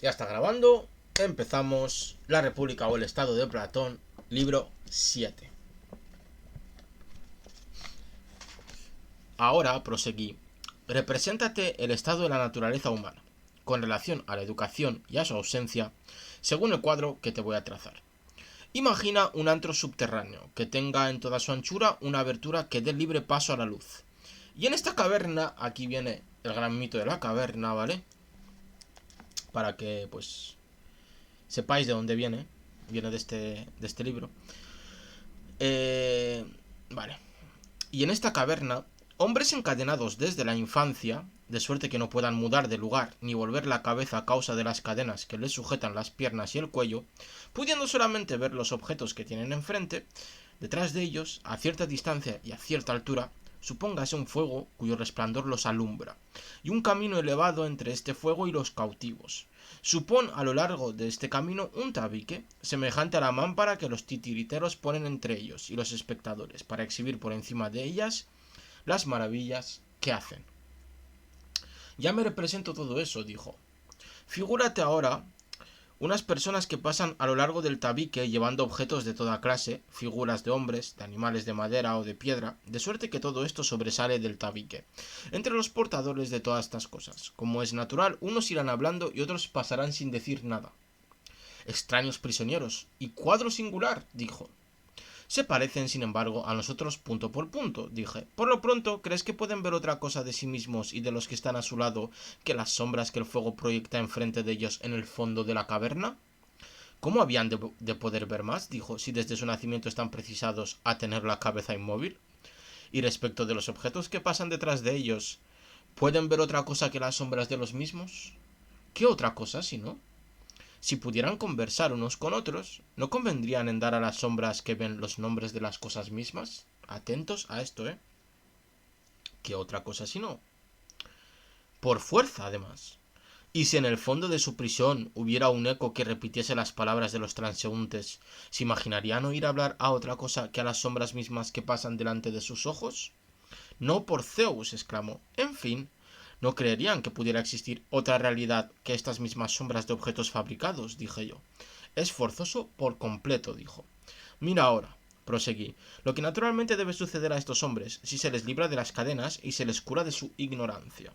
Ya está grabando. Empezamos La República o el Estado de Platón, libro 7. Ahora proseguí. Represéntate el estado de la naturaleza humana, con relación a la educación y a su ausencia, según el cuadro que te voy a trazar. Imagina un antro subterráneo, que tenga en toda su anchura una abertura que dé libre paso a la luz. Y en esta caverna, aquí viene el gran mito de la caverna, ¿vale? Para que, pues, sepáis de dónde viene. Viene de este libro. Eh, vale. Y en esta caverna, hombres encadenados desde la infancia, de suerte que no puedan mudar de lugar ni volver la cabeza a causa de las cadenas que les sujetan las piernas y el cuello, pudiendo solamente ver los objetos que tienen enfrente, detrás de ellos, a cierta distancia y a cierta altura, supóngase un fuego cuyo resplandor los alumbra, y un camino elevado entre este fuego y los cautivos. Supón a lo largo de este camino un tabique, semejante a la mámpara que los titiriteros ponen entre ellos y los espectadores, para exhibir por encima de ellas las maravillas que hacen. Ya me represento todo eso, dijo. Figúrate ahora unas personas que pasan a lo largo del tabique llevando objetos de toda clase, figuras de hombres, de animales de madera o de piedra, de suerte que todo esto sobresale del tabique. Entre los portadores de todas estas cosas, como es natural, unos irán hablando y otros pasarán sin decir nada. Extraños prisioneros y cuadro singular, dijo. Se parecen, sin embargo, a nosotros punto por punto, dije. Por lo pronto, ¿crees que pueden ver otra cosa de sí mismos y de los que están a su lado que las sombras que el fuego proyecta enfrente de ellos en el fondo de la caverna? ¿Cómo habían de poder ver más? Dijo, si desde su nacimiento están precisados a tener la cabeza inmóvil. Y respecto de los objetos que pasan detrás de ellos, ¿pueden ver otra cosa que las sombras de los mismos? ¿Qué otra cosa, si no? Si pudieran conversar unos con otros, ¿no convendrían en dar a las sombras que ven los nombres de las cosas mismas? Atentos a esto, ¿eh? ¿Qué otra cosa si no? Por fuerza, además. Y si en el fondo de su prisión hubiera un eco que repitiese las palabras de los transeúntes, ¿se imaginarían oír hablar a otra cosa que a las sombras mismas que pasan delante de sus ojos? No por Zeus, exclamó. En fin, no creerían que pudiera existir otra realidad que estas mismas sombras de objetos fabricados, dije yo. Es forzoso por completo, dijo. Mira ahora, proseguí, lo que naturalmente debe suceder a estos hombres si se les libra de las cadenas y se les cura de su ignorancia.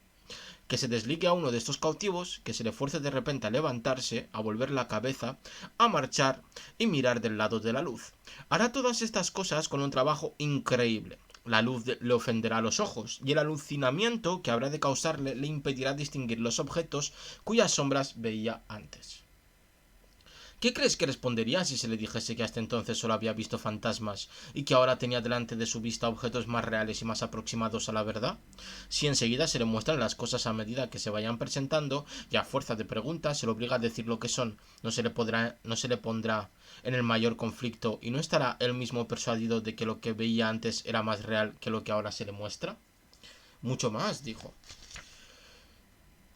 Que se desligue a uno de estos cautivos, que se le fuerce de repente a levantarse, a volver la cabeza, a marchar y mirar del lado de la luz. Hará todas estas cosas con un trabajo increíble. La luz le ofenderá los ojos, y el alucinamiento que habrá de causarle le impedirá distinguir los objetos cuyas sombras veía antes. ¿Qué crees que respondería si se le dijese que hasta entonces solo había visto fantasmas y que ahora tenía delante de su vista objetos más reales y más aproximados a la verdad? Si enseguida se le muestran las cosas a medida que se vayan presentando y a fuerza de preguntas se le obliga a decir lo que son, no se le pondrá en el mayor conflicto y no estará él mismo persuadido de que lo que veía antes era más real que lo que ahora se le muestra. Mucho más, dijo.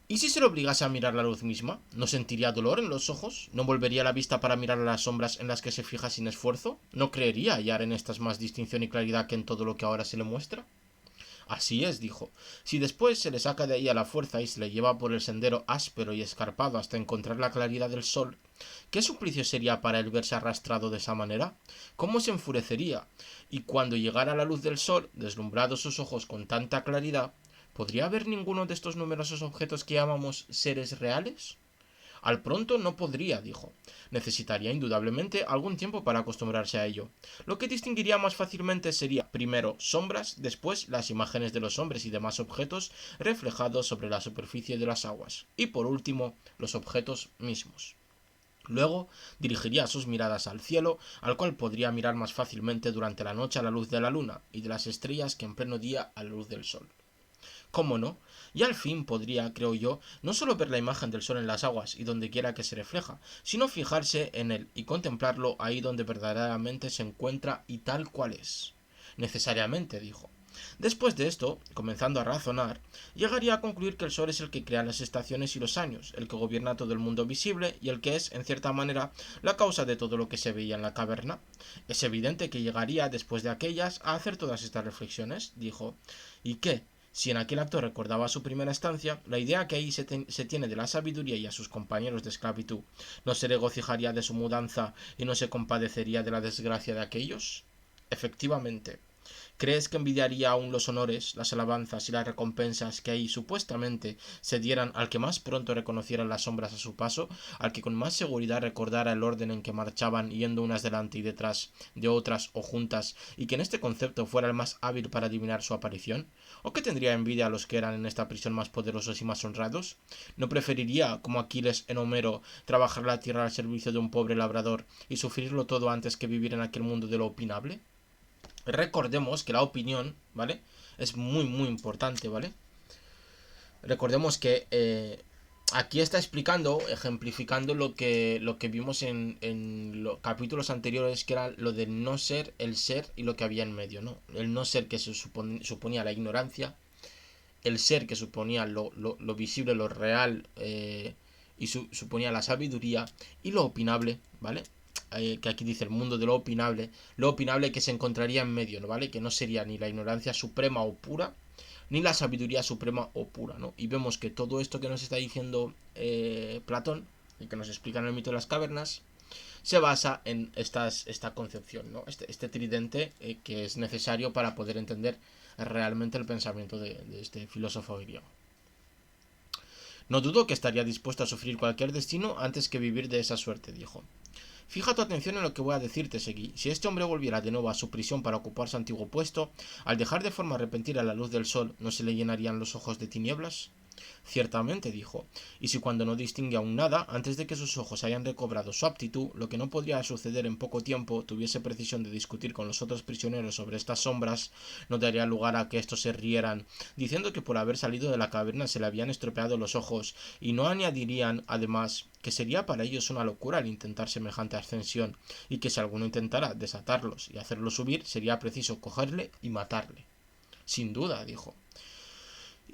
¿Y si se le obligase a mirar la luz misma? ¿No sentiría dolor en los ojos? ¿No volvería la vista para mirar a las sombras en las que se fija sin esfuerzo? ¿No creería hallar en estas más distinción y claridad que en todo lo que ahora se le muestra? Así es, dijo. Si después se le saca de ahí a la fuerza y se le lleva por el sendero áspero y escarpado hasta encontrar la claridad del sol, ¿qué suplicio sería para él verse arrastrado de esa manera? ¿Cómo se enfurecería? Y cuando llegara la luz del sol, deslumbrados sus ojos con tanta claridad, ¿podría haber ninguno de estos numerosos objetos que llamamos seres reales? Al pronto no podría, dijo. Necesitaría indudablemente algún tiempo para acostumbrarse a ello. Lo que distinguiría más fácilmente sería, primero, sombras, después las imágenes de los hombres y demás objetos reflejados sobre la superficie de las aguas, y por último, los objetos mismos. Luego dirigiría sus miradas al cielo, al cual podría mirar más fácilmente durante la noche a la luz de la luna y de las estrellas que en pleno día a la luz del sol. ¿Cómo no? Y al fin podría, creo yo, no solo ver la imagen del sol en las aguas y donde quiera que se refleja, sino fijarse en él y contemplarlo ahí donde verdaderamente se encuentra y tal cual es. Necesariamente, dijo. Después de esto, comenzando a razonar, llegaría a concluir que el sol es el que crea las estaciones y los años, el que gobierna todo el mundo visible y el que es, en cierta manera, la causa de todo lo que se veía en la caverna. Es evidente que llegaría, después de aquellas, a hacer todas estas reflexiones, dijo. ¿Y qué? Si en aquel acto recordaba su primera estancia, la idea que ahí se tiene de la sabiduría y a sus compañeros de esclavitud, ¿no se regocijaría de su mudanza y no se compadecería de la desgracia de aquellos? Efectivamente. ¿Crees que envidiaría aún los honores, las alabanzas y las recompensas que ahí supuestamente se dieran al que más pronto reconociera las sombras a su paso, al que con más seguridad recordara el orden en que marchaban yendo unas delante y detrás de otras o juntas, y que en este concepto fuera el más hábil para adivinar su aparición? ¿O que tendría envidia a los que eran en esta prisión más poderosos y más honrados? ¿No preferiría, como Aquiles en Homero, trabajar la tierra al servicio de un pobre labrador y sufrirlo todo antes que vivir en aquel mundo de lo opinable? Recordemos que la opinión, ¿vale? Es muy, muy importante, ¿vale? Recordemos que aquí está explicando, ejemplificando lo que vimos en los capítulos anteriores, que era lo del no ser, el ser y lo que había en medio, ¿no? El no ser que suponía la ignorancia, el ser que suponía lo visible, lo real, y suponía la sabiduría, y lo opinable, ¿vale? Que aquí dice el mundo de lo opinable que se encontraría en medio, ¿no? ¿Vale? Que no sería ni la ignorancia suprema o pura, ni la sabiduría suprema o pura, ¿no? Y vemos que todo esto que nos está diciendo Platón, y que nos explica en el mito de las cavernas, se basa en esta concepción, ¿no? Este tridente que es necesario para poder entender realmente el pensamiento de este filósofo griego. No dudo que estaría dispuesto a sufrir cualquier destino antes que vivir de esa suerte, dijo. Fija tu atención en lo que voy a decirte, seguí. Si este hombre volviera de nuevo a su prisión para ocupar su antiguo puesto, al dejar de forma repentina la luz del sol, ¿no se le llenarían los ojos de tinieblas? Ciertamente, dijo, y si cuando no distingue aún nada, antes de que sus ojos hayan recobrado su aptitud, lo que no podría suceder en poco tiempo, tuviese precisión de discutir con los otros prisioneros sobre estas sombras, no daría lugar a que estos se rieran, diciendo que por haber salido de la caverna se le habían estropeado los ojos, y no añadirían, además, que sería para ellos una locura el intentar semejante ascensión, y que si alguno intentara desatarlos y hacerlos subir, sería preciso cogerle y matarle. Sin duda, dijo.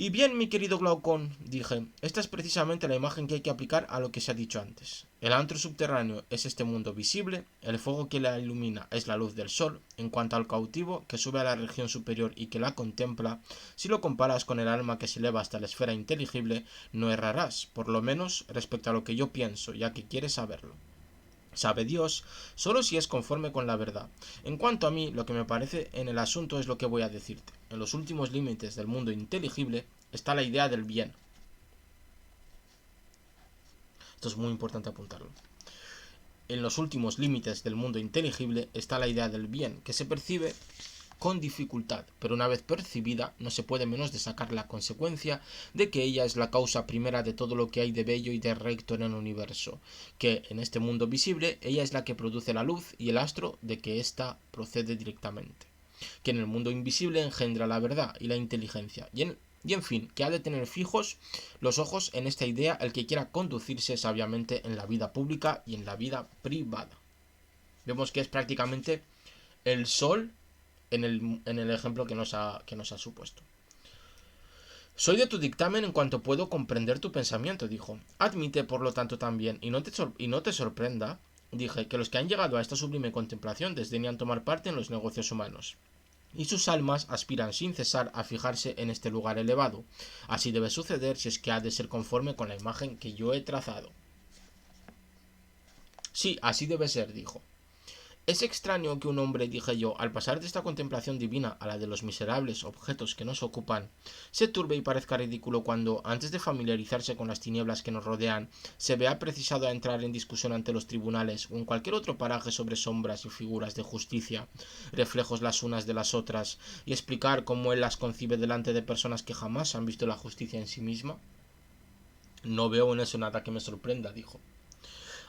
Y bien, mi querido Glaucón, dije, esta es precisamente la imagen que hay que aplicar a lo que se ha dicho antes. El antro subterráneo es este mundo visible, el fuego que la ilumina es la luz del sol, en cuanto al cautivo, que sube a la región superior y que la contempla, si lo comparas con el alma que se eleva hasta la esfera inteligible, no errarás, por lo menos respecto a lo que yo pienso, ya que quieres saberlo. Sabe Dios, solo si es conforme con la verdad. En cuanto a mí, lo que me parece en el asunto es lo que voy a decirte. En los últimos límites del mundo inteligible está la idea del bien. Esto es muy importante apuntarlo. En los últimos límites del mundo inteligible está la idea del bien, que se percibe con dificultad, pero una vez percibida no se puede menos de sacar la consecuencia de que ella es la causa primera de todo lo que hay de bello y de recto en el universo, que en este mundo visible ella es la que produce la luz y el astro de que ésta procede directamente, que en el mundo invisible engendra la verdad y la inteligencia, y en fin, que ha de tener fijos los ojos en esta idea el que quiera conducirse sabiamente en la vida pública y en la vida privada. Vemos que es prácticamente el sol en el ejemplo que nos ha supuesto. Soy de tu dictamen en cuanto puedo comprender tu pensamiento, dijo. Admite, por lo tanto, también, y no te sorprenda, dije, que los que han llegado a esta sublime contemplación desdeñan tomar parte en los negocios humanos, y sus almas aspiran sin cesar a fijarse en este lugar elevado. Así debe suceder si es que ha de ser conforme con la imagen que yo he trazado. Sí, así debe ser, dijo. Es extraño que un hombre, dije yo, al pasar de esta contemplación divina a la de los miserables objetos que nos ocupan, se turbe y parezca ridículo cuando, antes de familiarizarse con las tinieblas que nos rodean, se vea precisado a entrar en discusión ante los tribunales o en cualquier otro paraje sobre sombras y figuras de justicia, reflejos las unas de las otras, y explicar cómo él las concibe delante de personas que jamás han visto la justicia en sí misma. No veo en eso nada que me sorprenda, dijo.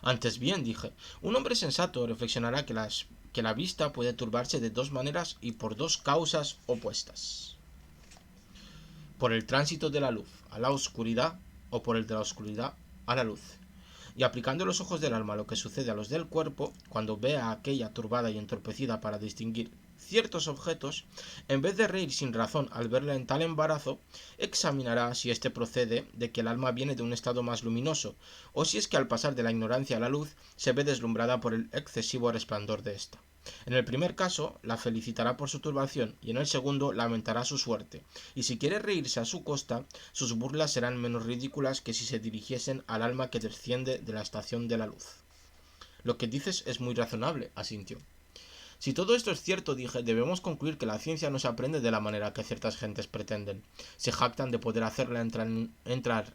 Antes bien, dije, un hombre sensato reflexionará que la vista puede turbarse de dos maneras y por dos causas opuestas. Por el tránsito de la luz a la oscuridad o por el de la oscuridad a la luz. Y aplicando los ojos del alma a lo que sucede a los del cuerpo, cuando vea a aquella turbada y entorpecida para distinguir ciertos objetos, en vez de reír sin razón al verla en tal embarazo, examinará si éste procede de que el alma viene de un estado más luminoso, o si es que al pasar de la ignorancia a la luz se ve deslumbrada por el excesivo resplandor de ésta. En el primer caso, la felicitará por su turbación, y en el segundo lamentará su suerte, y si quiere reírse a su costa, sus burlas serán menos ridículas que si se dirigiesen al alma que desciende de la estación de la luz. Lo que dices es muy razonable, asintió. Si todo esto es cierto, dije, debemos concluir que la ciencia no se aprende de la manera que ciertas gentes pretenden. Se jactan de poder hacerla entrar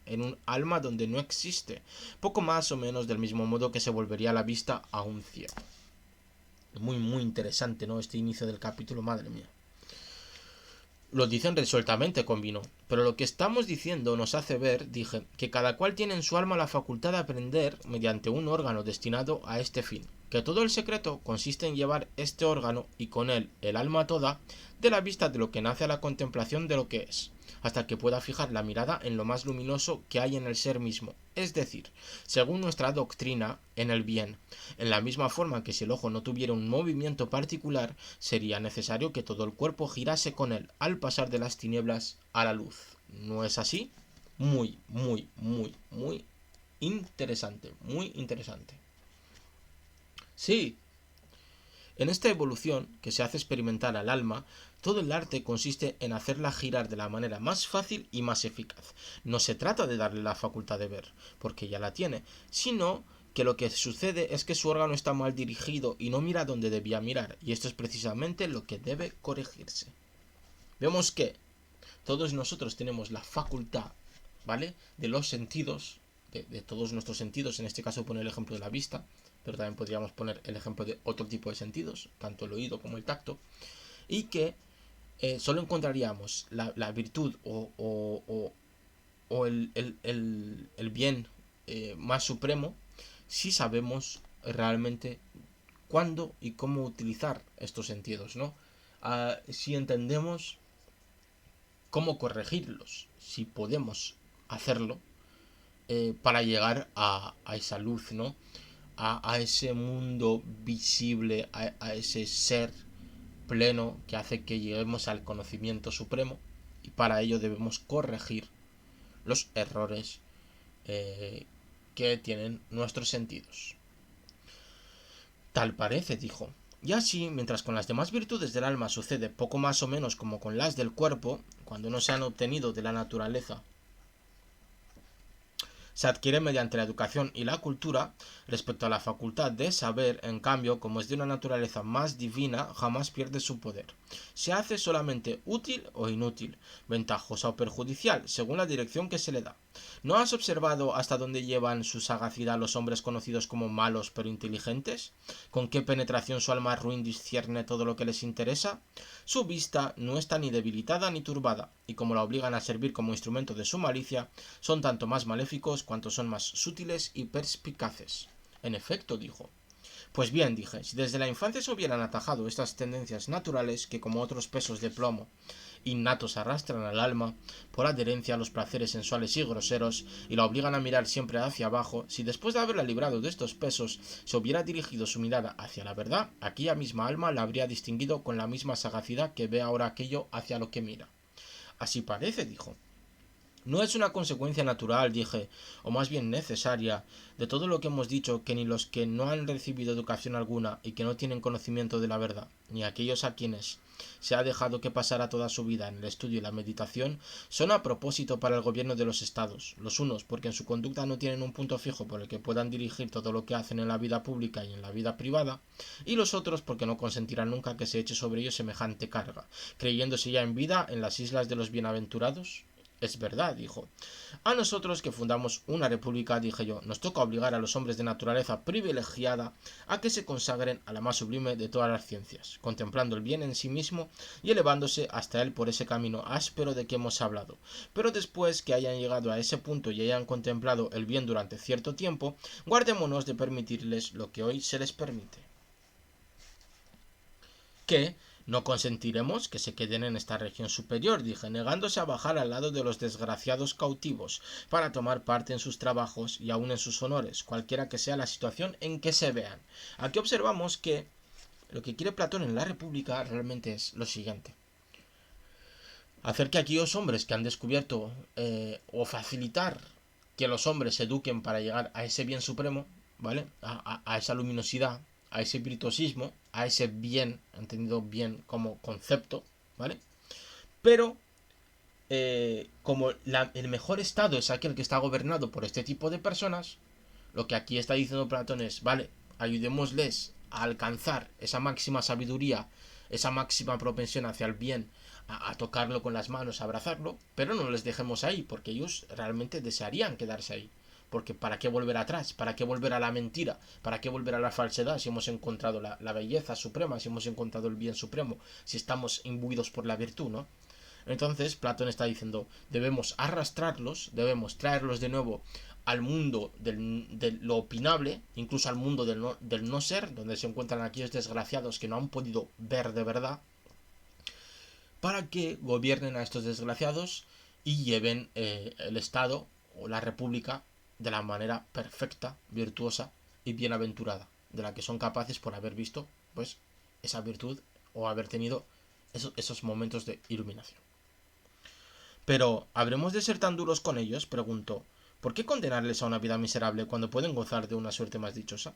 en un alma donde no existe, poco más o menos del mismo modo que se volvería la vista a un ciego. Muy interesante, ¿no? Este inicio del capítulo, madre mía. Lo dicen resueltamente, convino, pero lo que estamos diciendo nos hace ver, dije, que cada cual tiene en su alma la facultad de aprender mediante un órgano destinado a este fin, que todo el secreto consiste en llevar este órgano y con él el alma toda de la vista de lo que nace a la contemplación de lo que es, hasta que pueda fijar la mirada en lo más luminoso que hay en el ser mismo, es decir, según nuestra doctrina, en el bien. En la misma forma que si el ojo no tuviera un movimiento particular, sería necesario que todo el cuerpo girase con él al pasar de las tinieblas a la luz. ¿No es así? Muy interesante, muy interesante. Sí, en esta evolución que se hace experimentar al alma, todo el arte consiste en hacerla girar de la manera más fácil y más eficaz. No se trata de darle la facultad de ver, porque ya la tiene, sino que lo que sucede es que su órgano está mal dirigido y no mira donde debía mirar, y esto es precisamente lo que debe corregirse. Vemos que todos nosotros tenemos la facultad, ¿vale?, de los sentidos, de todos nuestros sentidos, en este caso pone el ejemplo de la vista, pero también podríamos poner el ejemplo de otro tipo de sentidos, tanto el oído como el tacto, y que solo encontraríamos la virtud o el bien más supremo si sabemos realmente cuándo y cómo utilizar estos sentidos, ¿no? Si entendemos cómo corregirlos, si podemos hacerlo, para llegar a esa luz, ¿no? A ese mundo visible, a ese ser pleno que hace que lleguemos al conocimiento supremo, y para ello debemos corregir los errores que tienen nuestros sentidos. Tal parece, dijo. Y así, mientras con las demás virtudes del alma sucede poco más o menos como con las del cuerpo, cuando no se han obtenido de la naturaleza, se adquiere mediante la educación y la cultura. Respecto a la facultad de saber, en cambio, como es de una naturaleza más divina, jamás pierde su poder. Se hace solamente útil o inútil, ventajosa o perjudicial, según la dirección que se le da. ¿No has observado hasta dónde llevan su sagacidad los hombres conocidos como malos pero inteligentes? ¿Con qué penetración su alma ruin discierne todo lo que les interesa? Su vista no está ni debilitada ni turbada, y como la obligan a servir como instrumento de su malicia, son tanto más maléficos cuanto son más sutiles y perspicaces. En efecto, dijo. Pues bien, dije, si desde la infancia se hubieran atajado estas tendencias naturales que como otros pesos de plomo innatos arrastran al alma por adherencia a los placeres sensuales y groseros y la obligan a mirar siempre hacia abajo, si después de haberla librado de estos pesos se hubiera dirigido su mirada hacia la verdad, aquella misma alma la habría distinguido con la misma sagacidad que ve ahora aquello hacia lo que mira. Así parece, dijo. No es una consecuencia natural, dije, o más bien necesaria, de todo lo que hemos dicho, que ni los que no han recibido educación alguna y que no tienen conocimiento de la verdad, ni aquellos a quienes se ha dejado que pasara toda su vida en el estudio y la meditación, son a propósito para el gobierno de los estados, los unos porque en su conducta no tienen un punto fijo por el que puedan dirigir todo lo que hacen en la vida pública y en la vida privada, y los otros porque no consentirán nunca que se eche sobre ellos semejante carga, creyéndose ya en vida en las islas de los bienaventurados. Es verdad, dijo. A nosotros que fundamos una república, dije yo, nos toca obligar a los hombres de naturaleza privilegiada a que se consagren a la más sublime de todas las ciencias, contemplando el bien en sí mismo y elevándose hasta él por ese camino áspero de que hemos hablado. Pero después que hayan llegado a ese punto y hayan contemplado el bien durante cierto tiempo, guardémonos de permitirles lo que hoy se les permite. Que No consentiremos que se queden en esta región superior, dije, negándose a bajar al lado de los desgraciados cautivos para tomar parte en sus trabajos y aun en sus honores, cualquiera que sea la situación en que se vean. Aquí observamos que lo que quiere Platón en la República realmente es lo siguiente: hacer que aquellos hombres que han descubierto o facilitar que los hombres se eduquen para llegar a ese bien supremo, ¿vale? A esa luminosidad, a ese virtuosismo, a ese bien, entendido bien como concepto, ¿vale? Pero como el mejor estado es aquel que está gobernado por este tipo de personas, lo que aquí está diciendo Platón es, vale, ayudémosles a alcanzar esa máxima sabiduría, esa máxima propensión hacia el bien, a tocarlo con las manos, a abrazarlo, pero no les dejemos ahí, porque ellos realmente desearían quedarse ahí. Porque ¿para qué volver atrás? ¿Para qué volver a la mentira? ¿Para qué volver a la falsedad si hemos encontrado la belleza suprema, si hemos encontrado el bien supremo, si estamos imbuidos por la virtud, ¿no? Entonces Platón está diciendo, debemos arrastrarlos, debemos traerlos de nuevo al mundo de lo opinable, incluso al mundo del no ser, donde se encuentran aquellos desgraciados que no han podido ver de verdad, para que gobiernen a estos desgraciados y lleven el Estado o la República de la manera perfecta, virtuosa y bienaventurada, de la que son capaces por haber visto pues esa virtud o haber tenido esos momentos de iluminación. Pero, ¿habremos de ser tan duros con ellos?, preguntó. ¿Por qué condenarles a una vida miserable cuando pueden gozar de una suerte más dichosa?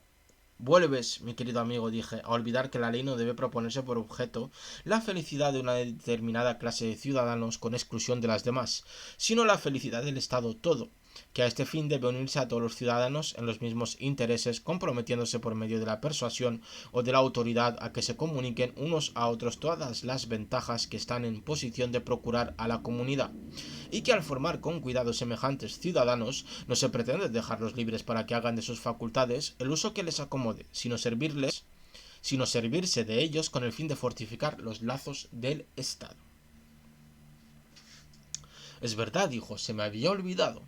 Vuelves, mi querido amigo, dije, a olvidar que la ley no debe proponerse por objeto la felicidad de una determinada clase de ciudadanos con exclusión de las demás, sino la felicidad del Estado todo, que a este fin debe unirse a todos los ciudadanos en los mismos intereses, comprometiéndose por medio de la persuasión o de la autoridad a que se comuniquen unos a otros todas las ventajas que están en posición de procurar a la comunidad, y que al formar con cuidado semejantes ciudadanos no se pretende dejarlos libres para que hagan de sus facultades el uso que les acomode, sino servirse de ellos con el fin de fortificar los lazos del Estado. Es verdad, dijo, se me había olvidado.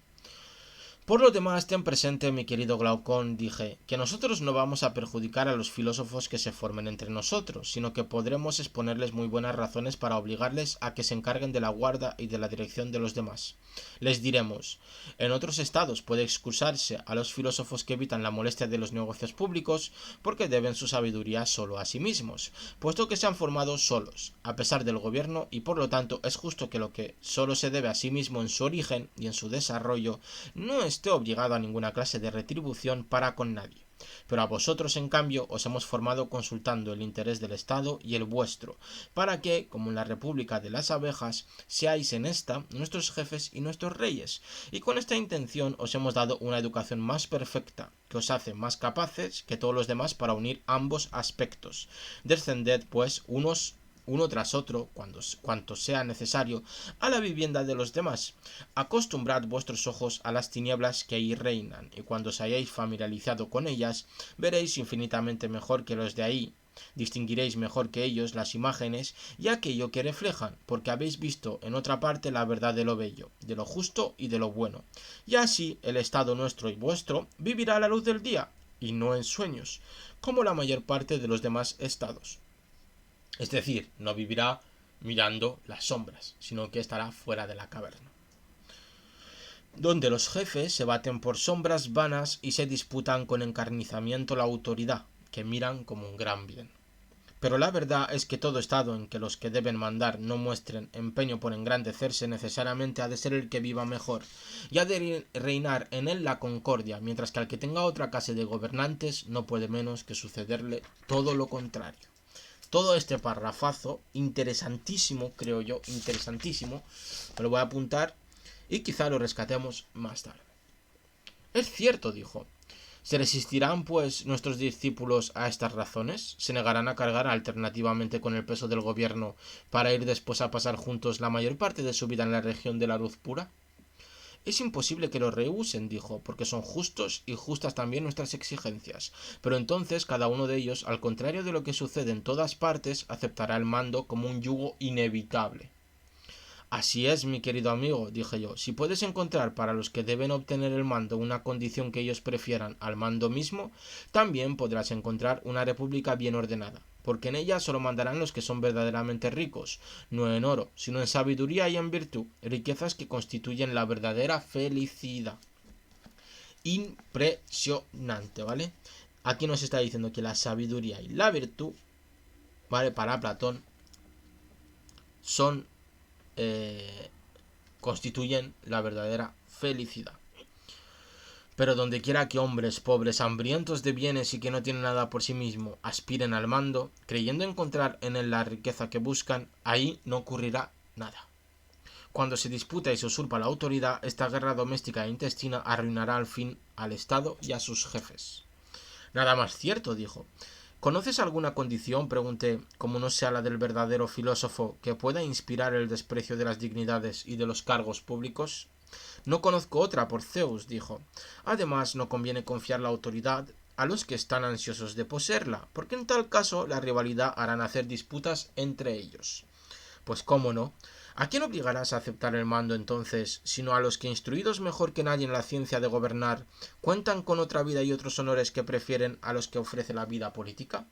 Por lo demás, ten presente, mi querido Glaucón, dije, que nosotros no vamos a perjudicar a los filósofos que se formen entre nosotros, sino que podremos exponerles muy buenas razones para obligarles a que se encarguen de la guarda y de la dirección de los demás. Les diremos, en otros estados puede excusarse a los filósofos que evitan la molestia de los negocios públicos porque deben su sabiduría solo a sí mismos, puesto que se han formado solos, a pesar del gobierno, y por lo tanto es justo que lo que solo se debe a sí mismo en su origen y en su desarrollo no esté obligado a ninguna clase de retribución para con nadie. Pero a vosotros, en cambio, os hemos formado consultando el interés del Estado y el vuestro, para que, como en la República de las Abejas, seáis en esta nuestros jefes y nuestros reyes, y con esta intención os hemos dado una educación más perfecta, que os hace más capaces que todos los demás para unir ambos aspectos. Descended, pues, uno tras otro, cuanto sea necesario, a la vivienda de los demás. Acostumbrad vuestros ojos a las tinieblas que ahí reinan, y cuando os hayáis familiarizado con ellas, veréis infinitamente mejor que los de ahí. Distinguiréis mejor que ellos las imágenes y aquello que reflejan, porque habéis visto en otra parte la verdad de lo bello, de lo justo y de lo bueno. Y así el Estado nuestro y vuestro vivirá a la luz del día, y no en sueños, como la mayor parte de los demás estados. Es decir, no vivirá mirando las sombras, sino que estará fuera de la caverna, donde los jefes se baten por sombras vanas y se disputan con encarnizamiento la autoridad, que miran como un gran bien. Pero la verdad es que todo estado en que los que deben mandar no muestren empeño por engrandecerse necesariamente ha de ser el que viva mejor, y ha de reinar en él la concordia, mientras que al que tenga otra clase de gobernantes no puede menos que sucederle todo lo contrario. Todo este parrafazo, interesantísimo, creo yo, interesantísimo, me lo voy a apuntar y quizá lo rescatemos más tarde. Es cierto, dijo. ¿Se resistirán, pues, nuestros discípulos a estas razones? ¿Se negarán a cargar alternativamente con el peso del gobierno para ir después a pasar juntos la mayor parte de su vida en la región de la luz pura? Es imposible que lo rehúsen, dijo, porque son justos y justas también nuestras exigencias. Pero entonces cada uno de ellos, al contrario de lo que sucede en todas partes, aceptará el mando como un yugo inevitable. Así es, mi querido amigo, dije yo, si puedes encontrar para los que deben obtener el mando una condición que ellos prefieran al mando mismo, también podrás encontrar una república bien ordenada, porque en ella solo mandarán los que son verdaderamente ricos, no en oro, sino en sabiduría y en virtud, riquezas que constituyen la verdadera felicidad. Impresionante, ¿vale? Aquí nos está diciendo que la sabiduría y la virtud, ¿vale? Para Platón son constituyen la verdadera felicidad. Pero donde quiera que hombres pobres, hambrientos de bienes y que no tienen nada por sí mismo, aspiren al mando, creyendo encontrar en él la riqueza que buscan, ahí no ocurrirá nada. Cuando se disputa y se usurpa la autoridad, esta guerra doméstica e intestina arruinará al fin al Estado y a sus jefes. Nada más cierto, dijo. ¿Conoces alguna condición, pregunté, como no sea la del verdadero filósofo, que pueda inspirar el desprecio de las dignidades y de los cargos públicos? No conozco otra, por Zeus, dijo. Además, no conviene confiar la autoridad a los que están ansiosos de poseerla, porque en tal caso la rivalidad hará nacer disputas entre ellos. Pues cómo no. ¿A quién obligarás a aceptar el mando entonces, sino a los que, instruidos mejor que nadie en la ciencia de gobernar, cuentan con otra vida y otros honores que prefieren a los que ofrece la vida política?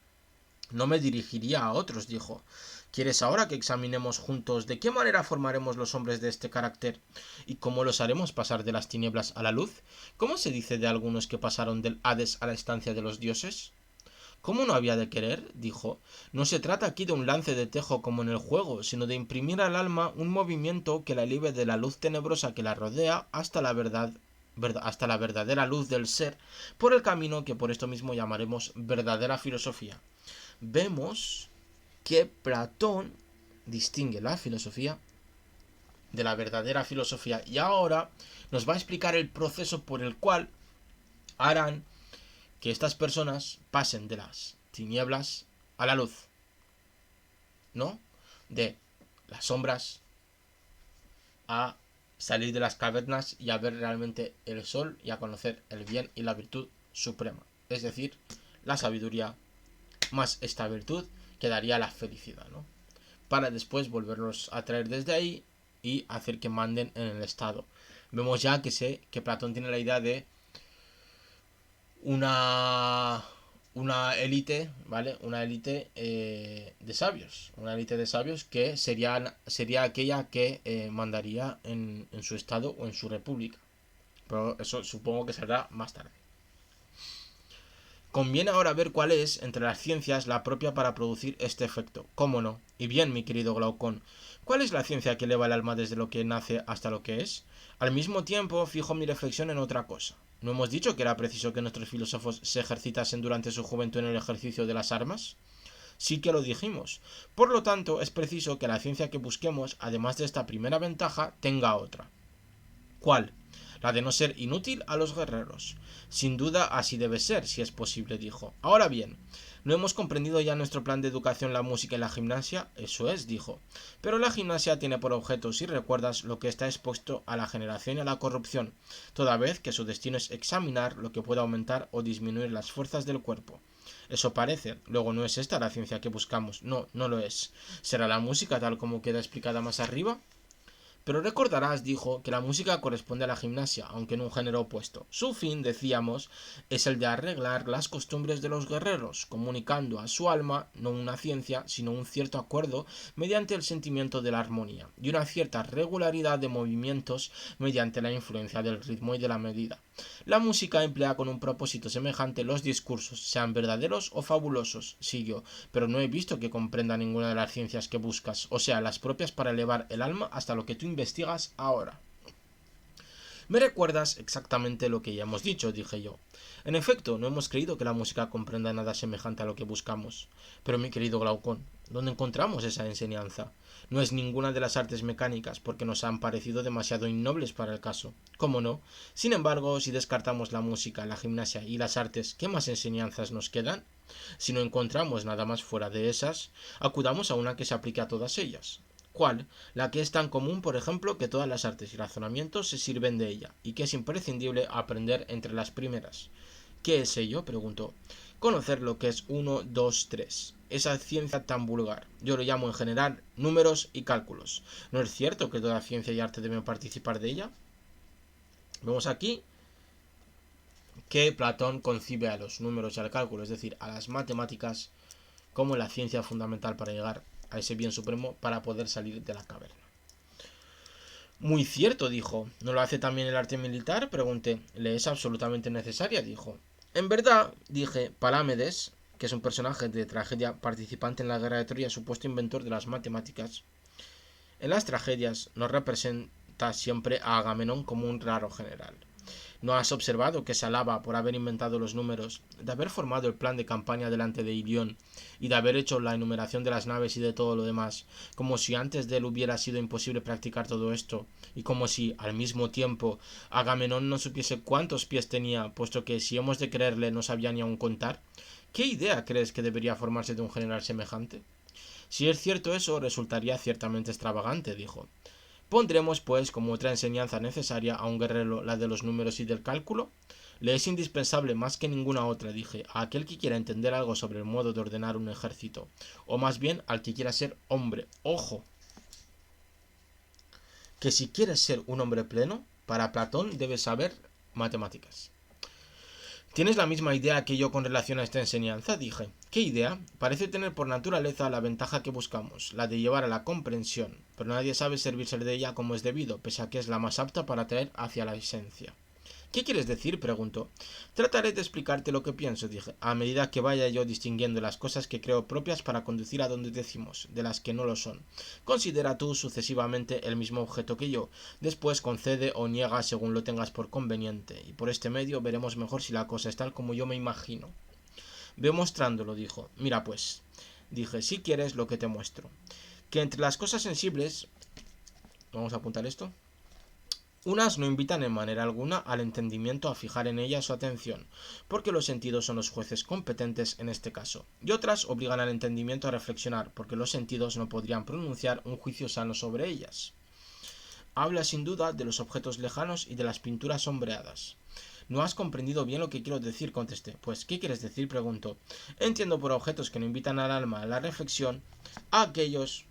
No me dirigiría a otros, dijo. ¿Quieres ahora que examinemos juntos de qué manera formaremos los hombres de este carácter y cómo los haremos pasar de las tinieblas a la luz? ¿Cómo se dice de algunos que pasaron del Hades a la estancia de los dioses? ¿Cómo no había de querer? Dijo. No se trata aquí de un lance de tejo como en el juego, sino de imprimir al alma un movimiento que la libre de la luz tenebrosa que la rodea hasta la verdadera luz del ser, por el camino que por esto mismo llamaremos verdadera filosofía. Vemos que Platón distingue la filosofía de la verdadera filosofía y ahora nos va a explicar el proceso por el cual harán que estas personas pasen de las tinieblas a la luz, ¿no? De las sombras a salir de las cavernas y a ver realmente el sol y a conocer el bien y la virtud suprema, es decir, la sabiduría más esta virtud que daría la felicidad, ¿no? Para después volverlos a traer desde ahí y hacer que manden en el estado. Vemos ya que Platón tiene la idea de una élite, ¿vale? Una élite de sabios. Una élite de sabios que sería aquella que mandaría en su estado o en su república. Pero eso supongo que será más tarde. Conviene ahora ver cuál es, entre las ciencias, la propia para producir este efecto. ¿Cómo no? Y bien, mi querido Glaucón, ¿cuál es la ciencia que eleva el alma desde lo que nace hasta lo que es? Al mismo tiempo, fijo mi reflexión en otra cosa. ¿No hemos dicho que era preciso que nuestros filósofos se ejercitasen durante su juventud en el ejercicio de las armas? Sí que lo dijimos. Por lo tanto, es preciso que la ciencia que busquemos, además de esta primera ventaja, tenga otra. ¿Cuál? La de no ser inútil a los guerreros. Sin duda así debe ser, si es posible, dijo. Ahora bien, ¿no hemos comprendido ya nuestro plan de educación, la música y la gimnasia? Eso es, dijo. Pero la gimnasia tiene por objeto, si recuerdas, lo que está expuesto a la generación y a la corrupción, toda vez que su destino es examinar lo que pueda aumentar o disminuir las fuerzas del cuerpo. Eso parece. Luego no es esta la ciencia que buscamos. No, no lo es. ¿Será la música tal como queda explicada más arriba? Pero recordarás, dijo, que la música corresponde a la gimnasia, aunque en un género opuesto. Su fin, decíamos, es el de arreglar las costumbres de los guerreros, comunicando a su alma no una ciencia, sino un cierto acuerdo mediante el sentimiento de la armonía, y una cierta regularidad de movimientos mediante la influencia del ritmo y de la medida. La música emplea con un propósito semejante los discursos, sean verdaderos o fabulosos, siguió, pero no he visto que comprenda ninguna de las ciencias que buscas, o sea, las propias para elevar el alma hasta lo que tú investigas ahora. Me recuerdas exactamente lo que ya hemos dicho, dije yo. En efecto, no hemos creído que la música comprenda nada semejante a lo que buscamos. Pero mi querido Glaucón, ¿dónde encontramos esa enseñanza? No es ninguna de las artes mecánicas, porque nos han parecido demasiado innobles para el caso. ¿Cómo no? Sin embargo, si descartamos la música, la gimnasia y las artes, ¿qué más enseñanzas nos quedan? Si no encontramos nada más fuera de esas, acudamos a una que se aplique a todas ellas. ¿Cuál? La que es tan común, por ejemplo, que todas las artes y razonamientos se sirven de ella, y que es imprescindible aprender entre las primeras. ¿Qué es ello?, preguntó. Conocer lo que es 1, 2, 3. Esa ciencia tan vulgar. Yo lo llamo en general números y cálculos. ¿No es cierto que toda ciencia y arte deben participar de ella? Vemos aquí que Platón concibe a los números y al cálculo, es decir, a las matemáticas, como la ciencia fundamental para llegar a ese bien supremo para poder salir de la caverna. Muy cierto, dijo. ¿No lo hace también el arte militar?, pregunté. ¿Le es absolutamente necesaria?, dijo. En verdad, dije, Palámedes, que es un personaje de tragedia participante en la guerra de Troya, supuesto inventor de las matemáticas, en las tragedias nos representa siempre a Agamenón como un raro general. ¿No has observado que se alaba por haber inventado los números, de haber formado el plan de campaña delante de Ilión y de haber hecho la enumeración de las naves y de todo lo demás, como si antes de él hubiera sido imposible practicar todo esto, y como si, al mismo tiempo, Agamenón no supiese cuántos pies tenía, puesto que, si hemos de creerle, no sabía ni aun contar? ¿Qué idea crees que debería formarse de un general semejante? Si es cierto eso, resultaría ciertamente extravagante, dijo. Pondremos, pues, como otra enseñanza necesaria a un guerrero la de los números y del cálculo. Le es indispensable más que ninguna otra, dije, a aquel que quiera entender algo sobre el modo de ordenar un ejército, o más bien al que quiera ser hombre. ¡Ojo! Que si quieres ser un hombre pleno, para Platón debes saber matemáticas. ¿Tienes la misma idea que yo con relación a esta enseñanza?, dije. ¿Qué idea? Parece tener por naturaleza la ventaja que buscamos, la de llevar a la comprensión, pero nadie sabe servirse de ella como es debido, pese a que es la más apta para atraer hacia la esencia. ¿Qué quieres decir?, preguntó. Trataré de explicarte lo que pienso, dije, a medida que vaya yo distinguiendo las cosas que creo propias para conducir a donde decimos, de las que no lo son. Considera tú sucesivamente el mismo objeto que yo, después concede o niega según lo tengas por conveniente, y por este medio veremos mejor si la cosa es tal como yo me imagino. Ve mostrándolo, dijo. Mira pues, dije, si quieres lo que te muestro. Que entre las cosas sensibles, vamos a apuntar esto, unas no invitan en manera alguna al entendimiento a fijar en ella su atención, porque los sentidos son los jueces competentes en este caso, y otras obligan al entendimiento a reflexionar, porque los sentidos no podrían pronunciar un juicio sano sobre ellas. Habla sin duda de los objetos lejanos y de las pinturas sombreadas. No has comprendido bien lo que quiero decir, contesté. Pues, ¿qué quieres decir?, preguntó. Entiendo por objetos que no invitan al alma a la reflexión a aquellos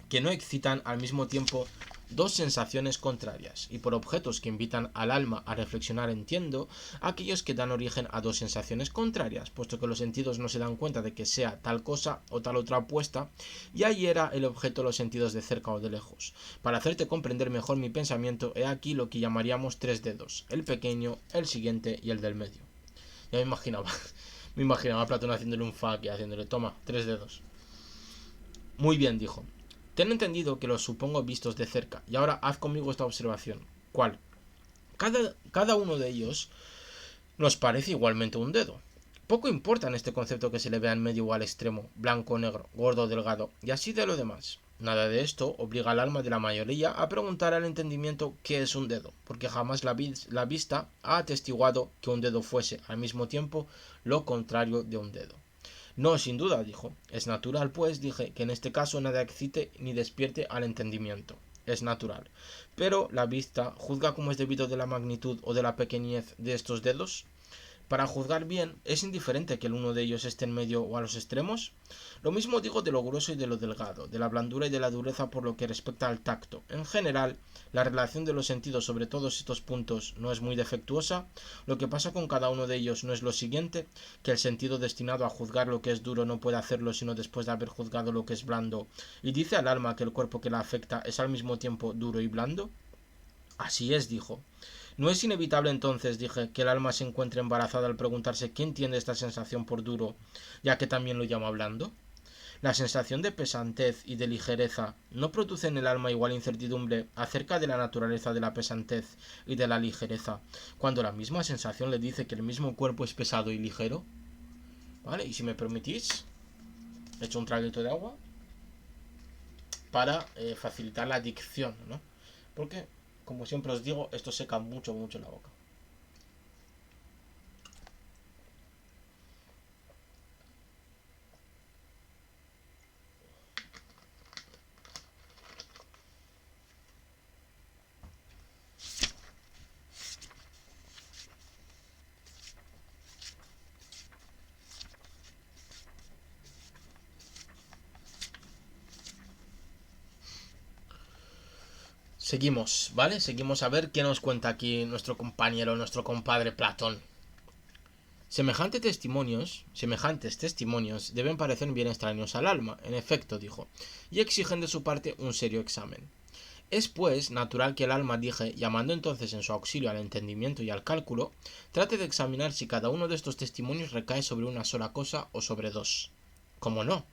que no excitan al mismo tiempo dos sensaciones contrarias, y por objetos que invitan al alma a reflexionar entiendo aquellos que dan origen a dos sensaciones contrarias, puesto que los sentidos no se dan cuenta de que sea tal cosa o tal otra opuesta, y ahí era el objeto los sentidos de cerca o de lejos. Para hacerte comprender mejor mi pensamiento, he aquí lo que llamaríamos tres dedos, el pequeño, el siguiente y el del medio. Ya me imaginaba a Platón haciéndole un fuck y haciéndole, toma, tres dedos. Muy bien, dijo. Ten entendido que los supongo vistos de cerca, y ahora haz conmigo esta observación. ¿Cuál? Cada uno de ellos nos parece igualmente un dedo. Poco importa en este concepto que se le vea en medio o al extremo, blanco o negro, gordo o delgado, y así de lo demás. Nada de esto obliga al alma de la mayoría a preguntar al entendimiento qué es un dedo, porque jamás la vista ha atestiguado que un dedo fuese, al mismo tiempo, lo contrario de un dedo. No, sin duda, dijo. Es natural, pues, dije, que en este caso nada excite ni despierte al entendimiento. Es natural. Pero la vista juzga como es debido de la magnitud o de la pequeñez de estos dedos. Para juzgar bien, ¿es indiferente que el uno de ellos esté en medio o a los extremos? Lo mismo digo de lo grueso y de lo delgado, de la blandura y de la dureza por lo que respecta al tacto. En general, la relación de los sentidos sobre todos estos puntos no es muy defectuosa. Lo que pasa con cada uno de ellos no es lo siguiente, que el sentido destinado a juzgar lo que es duro no puede hacerlo sino después de haber juzgado lo que es blando, y dice al alma que el cuerpo que la afecta es al mismo tiempo duro y blando. Así es, dijo. ¿No es inevitable entonces, dije, que el alma se encuentre embarazada al preguntarse qué entiende esta sensación por duro, ya que también lo llama blando? La sensación de pesantez y de ligereza no produce en el alma igual incertidumbre acerca de la naturaleza de la pesantez y de la ligereza, cuando la misma sensación le dice que el mismo cuerpo es pesado y ligero. ¿Vale? Y si me permitís, he hecho un traguito de agua para facilitar la dicción, ¿no? Porque, como siempre os digo, esto seca mucho, mucho la boca. Seguimos, ¿vale? Seguimos a ver qué nos cuenta aquí nuestro compañero, nuestro compadre Platón. Semejantes testimonios deben parecer bien extraños al alma, en efecto, dijo, y exigen de su parte un serio examen. Es, pues, natural que el alma, dije, llamando entonces en su auxilio al entendimiento y al cálculo, trate de examinar si cada uno de estos testimonios recae sobre una sola cosa o sobre dos. ¿Cómo no?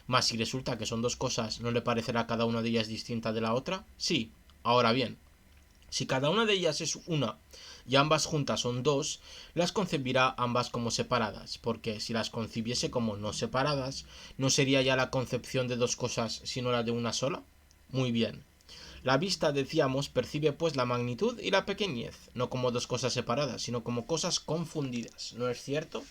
Mas si resulta que son dos cosas, ¿no le parecerá cada una de ellas distinta de la otra? Sí. Ahora bien, si cada una de ellas es una y ambas juntas son dos, las concebirá ambas como separadas, porque si las concibiese como no separadas, ¿no sería ya la concepción de dos cosas sino la de una sola? Muy bien. La vista, decíamos, percibe pues la magnitud y la pequeñez, no como dos cosas separadas, sino como cosas confundidas, ¿no es cierto?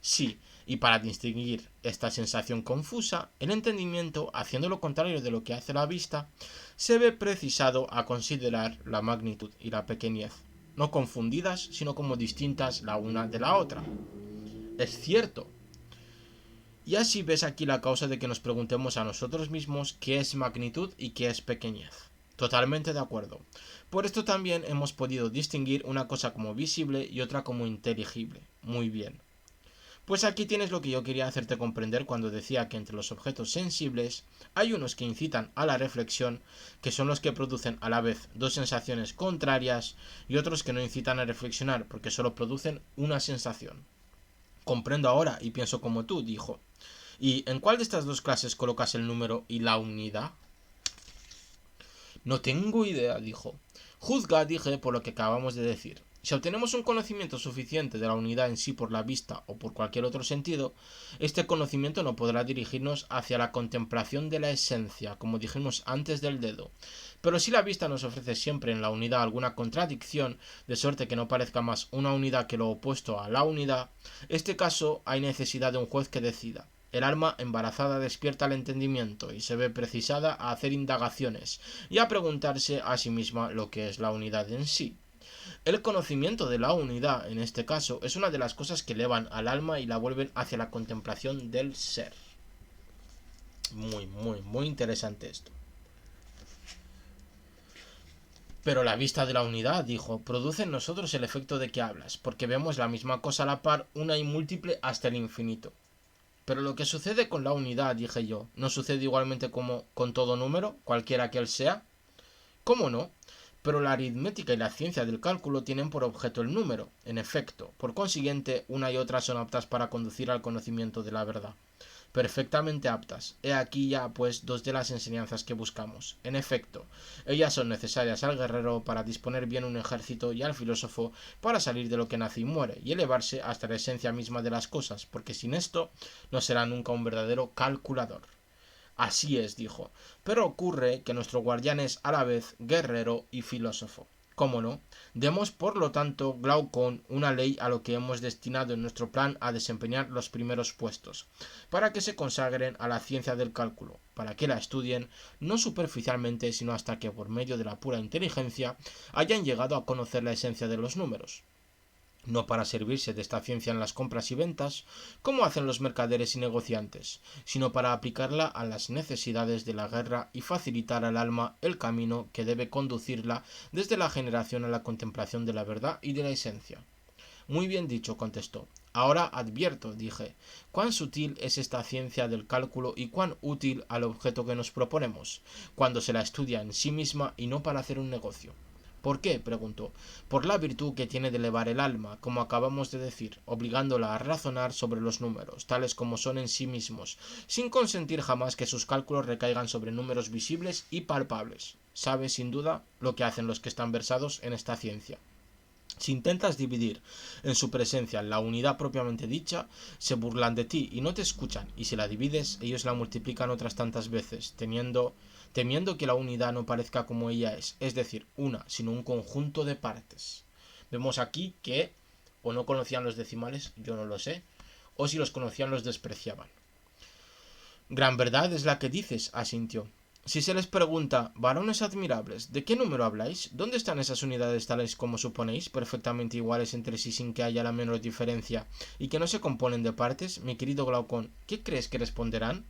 Sí, y para distinguir esta sensación confusa, el entendimiento, haciendo lo contrario de lo que hace la vista, se ve precisado a considerar la magnitud y la pequeñez, no confundidas, sino como distintas la una de la otra. Es cierto. Y así ves aquí la causa de que nos preguntemos a nosotros mismos qué es magnitud y qué es pequeñez. Totalmente de acuerdo. Por esto también hemos podido distinguir una cosa como visible y otra como inteligible. Muy bien. Pues aquí tienes lo que yo quería hacerte comprender cuando decía que entre los objetos sensibles hay unos que incitan a la reflexión, que son los que producen a la vez dos sensaciones contrarias, y otros que no incitan a reflexionar porque solo producen una sensación. Comprendo ahora y pienso como tú, dijo. ¿Y en cuál de estas dos clases colocas el número y la unidad? No tengo idea, dijo. Juzga, dije, por lo que acabamos de decir. Si obtenemos un conocimiento suficiente de la unidad en sí por la vista o por cualquier otro sentido, este conocimiento no podrá dirigirnos hacia la contemplación de la esencia, como dijimos antes del dedo. Pero si la vista nos ofrece siempre en la unidad alguna contradicción, de suerte que no parezca más una unidad que lo opuesto a la unidad, en este caso hay necesidad de un juez que decida. El alma embarazada despierta el entendimiento y se ve precisada a hacer indagaciones y a preguntarse a sí misma lo que es la unidad en sí. El conocimiento de la unidad, en este caso, es una de las cosas que elevan al alma y la vuelven hacia la contemplación del ser. Muy interesante esto. Pero la vista de la unidad, dijo, produce en nosotros el efecto de que hablas, porque vemos la misma cosa a la par, una y múltiple hasta el infinito. Pero lo que sucede con la unidad, dije yo, ¿no sucede igualmente como con todo número, cualquiera que él sea? ¿Cómo no? Pero la aritmética y la ciencia del cálculo tienen por objeto el número, en efecto. Por consiguiente, una y otra son aptas para conducir al conocimiento de la verdad. Perfectamente aptas. He aquí ya, pues, dos de las enseñanzas que buscamos. En efecto, ellas son necesarias al guerrero para disponer bien un ejército y al filósofo para salir de lo que nace y muere y elevarse hasta la esencia misma de las cosas, porque sin esto no será nunca un verdadero calculador. Así es, dijo, pero ocurre que nuestro guardián es a la vez guerrero y filósofo. ¿Cómo no? Demos, por lo tanto, Glaucón, una ley a lo que hemos destinado en nuestro plan a desempeñar los primeros puestos, para que se consagren a la ciencia del cálculo, para que la estudien, no superficialmente, sino hasta que, por medio de la pura inteligencia, hayan llegado a conocer la esencia de los números. No para servirse de esta ciencia en las compras y ventas, como hacen los mercaderes y negociantes, sino para aplicarla a las necesidades de la guerra y facilitar al alma el camino que debe conducirla desde la generación a la contemplación de la verdad y de la esencia. Muy bien dicho, contestó. Ahora advierto, dije, cuán sutil es esta ciencia del cálculo y cuán útil al objeto que nos proponemos, cuando se la estudia en sí misma y no para hacer un negocio. ¿Por qué? Preguntó. Por la virtud que tiene de elevar el alma, como acabamos de decir, obligándola a razonar sobre los números, tales como son en sí mismos, sin consentir jamás que sus cálculos recaigan sobre números visibles y palpables. Sabe, sin duda, lo que hacen los que están versados en esta ciencia. Si intentas dividir en su presencia la unidad propiamente dicha, se burlan de ti y no te escuchan, y si la divides, ellos la multiplican otras tantas veces, temiendo que la unidad no parezca como ella es decir, una, sino un conjunto de partes. Vemos aquí que o no conocían los decimales, yo no lo sé, o si los conocían los despreciaban. Gran verdad es la que dices, asintió. Si se les pregunta, varones admirables, ¿de qué número habláis? ¿Dónde están esas unidades tales como suponéis, perfectamente iguales entre sí sin que haya la menor diferencia, y que no se componen de partes? Mi querido Glaucón, ¿qué crees que responderán?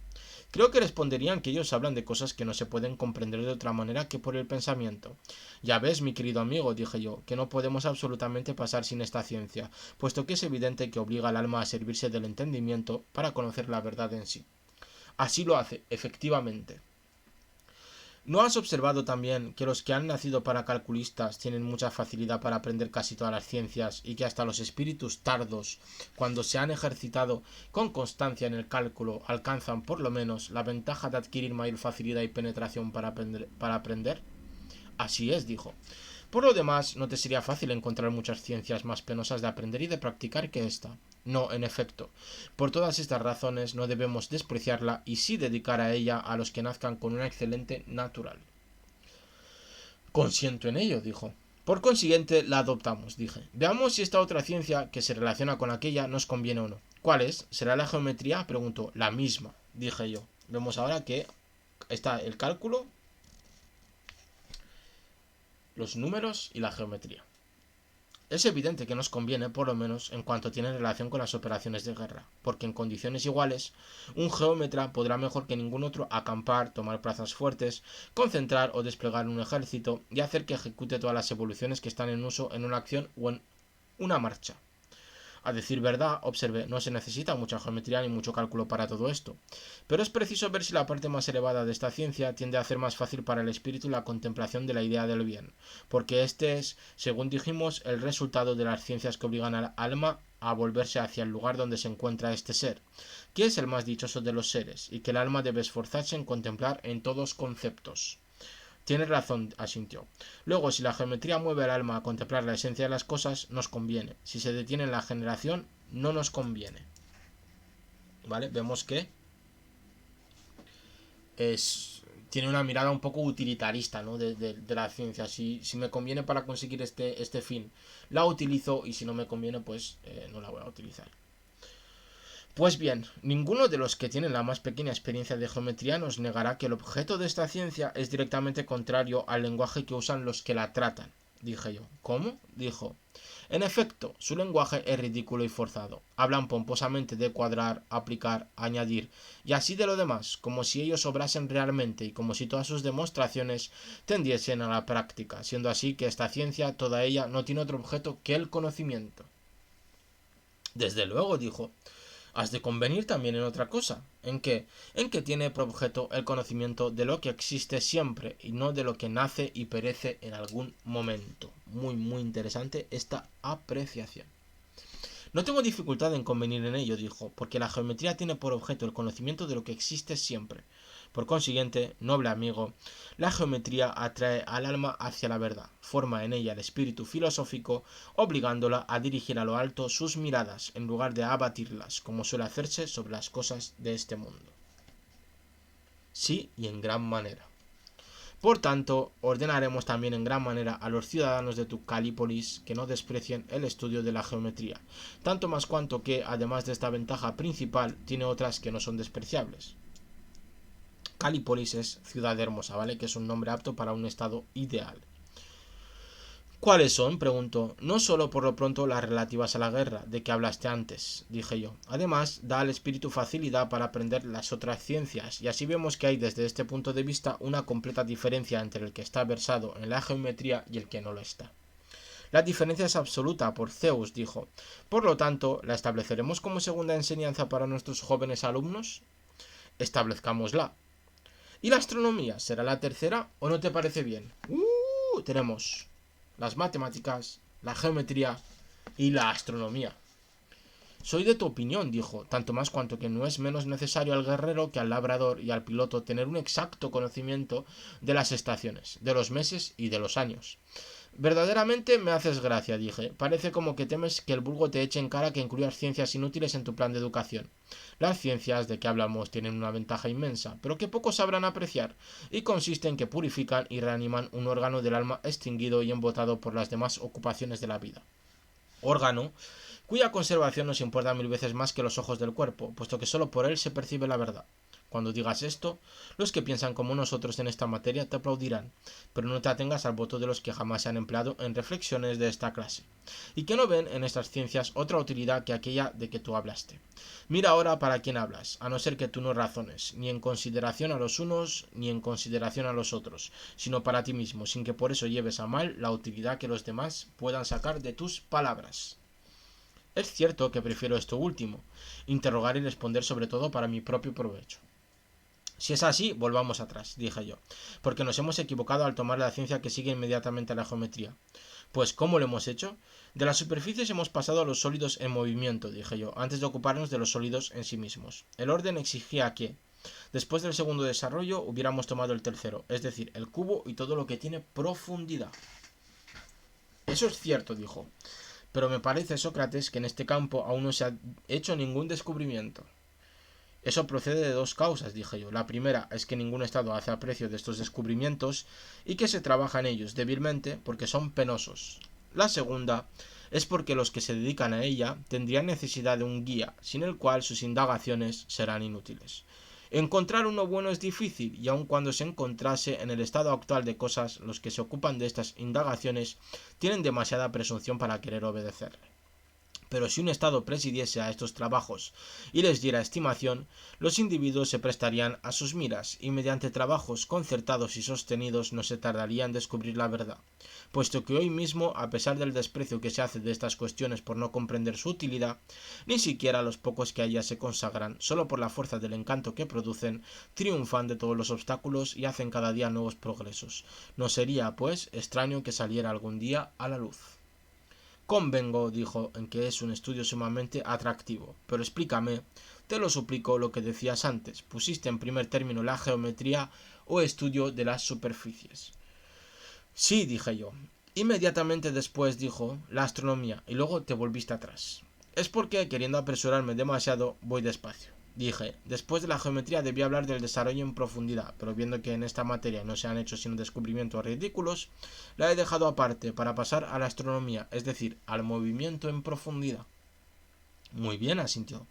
Creo que responderían que ellos hablan de cosas que no se pueden comprender de otra manera que por el pensamiento. Ya ves, mi querido amigo, dije yo, que no podemos absolutamente pasar sin esta ciencia, puesto que es evidente que obliga al alma a servirse del entendimiento para conocer la verdad en sí. Así lo hace, efectivamente. ¿No has observado también que los que han nacido para calculistas tienen mucha facilidad para aprender casi todas las ciencias y que hasta los espíritus tardos, cuando se han ejercitado con constancia en el cálculo, alcanzan por lo menos la ventaja de adquirir mayor facilidad y penetración para aprender? Así es, dijo. Por lo demás, no te sería fácil encontrar muchas ciencias más penosas de aprender y de practicar que esta. No, en efecto. Por todas estas razones no debemos despreciarla y sí dedicar a ella a los que nazcan con una excelente natural. Consiento en ello, dijo. Por consiguiente, la adoptamos, dije. Veamos si esta otra ciencia, que se relaciona con aquella, nos conviene o no. ¿Cuál es? ¿Será la geometría? Preguntó. La misma, dije yo. Vemos ahora que está el cálculo, los números y la geometría. Es evidente que nos conviene, por lo menos, en cuanto tiene relación con las operaciones de guerra, porque en condiciones iguales, un geómetra podrá mejor que ningún otro acampar, tomar plazas fuertes, concentrar o desplegar un ejército y hacer que ejecute todas las evoluciones que están en uso en una acción o en una marcha. A decir verdad, observé, no se necesita mucha geometría ni mucho cálculo para todo esto, pero es preciso ver si la parte más elevada de esta ciencia tiende a hacer más fácil para el espíritu la contemplación de la idea del bien, porque este es, según dijimos, el resultado de las ciencias que obligan al alma a volverse hacia el lugar donde se encuentra este ser, que es el más dichoso de los seres, y que el alma debe esforzarse en contemplar en todos conceptos. Tienes razón, asintió. Luego, si la geometría mueve al alma a contemplar la esencia de las cosas, nos conviene. Si se detiene en la generación, no nos conviene. ¿Vale? Vemos que tiene una mirada un poco utilitarista, ¿no? de la ciencia. Si me conviene para conseguir este fin, la utilizo, y si no me conviene, pues no la voy a utilizar. Pues bien, ninguno de los que tienen la más pequeña experiencia de geometría nos negará que el objeto de esta ciencia es directamente contrario al lenguaje que usan los que la tratan, dije yo. ¿Cómo? Dijo. En efecto, su lenguaje es ridículo y forzado. Hablan pomposamente de cuadrar, aplicar, añadir, y así de lo demás, como si ellos obrasen realmente y como si todas sus demostraciones tendiesen a la práctica, siendo así que esta ciencia, toda ella, no tiene otro objeto que el conocimiento. Desde luego, dijo. Has de convenir también en otra cosa. ¿En qué? En que tiene por objeto el conocimiento de lo que existe siempre y no de lo que nace y perece en algún momento. Muy, muy interesante esta apreciación. No tengo dificultad en convenir en ello, dijo, porque la geometría tiene por objeto el conocimiento de lo que existe siempre. Por consiguiente, noble amigo, la geometría atrae al alma hacia la verdad, forma en ella el espíritu filosófico, obligándola a dirigir a lo alto sus miradas, en lugar de abatirlas, como suele hacerse sobre las cosas de este mundo. Sí, y en gran manera. Por tanto, ordenaremos también en gran manera a los ciudadanos de tu Calípolis que no desprecien el estudio de la geometría, tanto más cuanto que, además de esta ventaja principal, tiene otras que no son despreciables. Calípolis es ciudad hermosa, ¿vale? Que es un nombre apto para un estado ideal. ¿Cuáles son? Preguntó. No solo por lo pronto las relativas a la guerra, de que hablaste antes, dije yo. Además, da al espíritu facilidad para aprender las otras ciencias, y así vemos que hay desde este punto de vista una completa diferencia entre el que está versado en la geometría y el que no lo está. La diferencia es absoluta, por Zeus, dijo. Por lo tanto, ¿la estableceremos como segunda enseñanza para nuestros jóvenes alumnos? Establezcámosla. ¿Y la astronomía será la tercera o no te parece bien? Tenemos las matemáticas, la geometría y la astronomía. Soy de tu opinión, dijo, tanto más cuanto que no es menos necesario al guerrero que al labrador y al piloto tener un exacto conocimiento de las estaciones, de los meses y de los años. Verdaderamente me haces gracia, dije. Parece como que temes que el vulgo te eche en cara que incluyas ciencias inútiles en tu plan de educación. Las ciencias de que hablamos tienen una ventaja inmensa, pero que pocos sabrán apreciar, y consiste en que purifican y reaniman un órgano del alma extinguido y embotado por las demás ocupaciones de la vida. Órgano cuya conservación nos importa 1000 veces más que los ojos del cuerpo, puesto que solo por él se percibe la verdad. Cuando digas esto, los que piensan como nosotros en esta materia te aplaudirán, pero no te atengas al voto de los que jamás se han empleado en reflexiones de esta clase, y que no ven en estas ciencias otra utilidad que aquella de que tú hablaste. Mira ahora para quién hablas, a no ser que tú no razones, ni en consideración a los unos, ni en consideración a los otros, sino para ti mismo, sin que por eso lleves a mal la utilidad que los demás puedan sacar de tus palabras. Es cierto que prefiero esto último, interrogar y responder sobre todo para mi propio provecho. Si es así, volvamos atrás, dije yo, porque nos hemos equivocado al tomar la ciencia que sigue inmediatamente a la geometría. Pues, ¿cómo lo hemos hecho? De las superficies hemos pasado a los sólidos en movimiento, dije yo, antes de ocuparnos de los sólidos en sí mismos. El orden exigía que, después del segundo desarrollo, hubiéramos tomado el tercero, es decir, el cubo y todo lo que tiene profundidad. Eso es cierto, dijo, pero me parece, Sócrates, que en este campo aún no se ha hecho ningún descubrimiento. Eso procede de dos causas, dije yo. La primera es que ningún Estado hace aprecio de estos descubrimientos y que se trabaja en ellos débilmente porque son penosos. La segunda es porque los que se dedican a ella tendrían necesidad de un guía, sin el cual sus indagaciones serán inútiles. Encontrar uno bueno es difícil, y aun cuando se encontrase en el estado actual de cosas, los que se ocupan de estas indagaciones tienen demasiada presunción para querer obedecerle. Pero si un Estado presidiese a estos trabajos y les diera estimación, los individuos se prestarían a sus miras y mediante trabajos concertados y sostenidos no se tardaría en descubrir la verdad, puesto que hoy mismo, a pesar del desprecio que se hace de estas cuestiones por no comprender su utilidad, ni siquiera los pocos que a ellas se consagran, solo por la fuerza del encanto que producen, triunfan de todos los obstáculos y hacen cada día nuevos progresos. No sería, pues, extraño que saliera algún día a la luz. Convengo, dijo, en que es un estudio sumamente atractivo, pero explícame, te lo suplico, lo que decías antes. Pusiste en primer término la geometría o estudio de las superficies. Sí, dije yo. Inmediatamente después dijo la astronomía y luego te volviste atrás. Es porque, queriendo apresurarme demasiado, voy despacio. Dije, después de la geometría debía hablar del desarrollo en profundidad, pero viendo que en esta materia no se han hecho sino descubrimientos ridículos, la he dejado aparte para pasar a la astronomía, es decir, al movimiento en profundidad. Muy bien, asintió.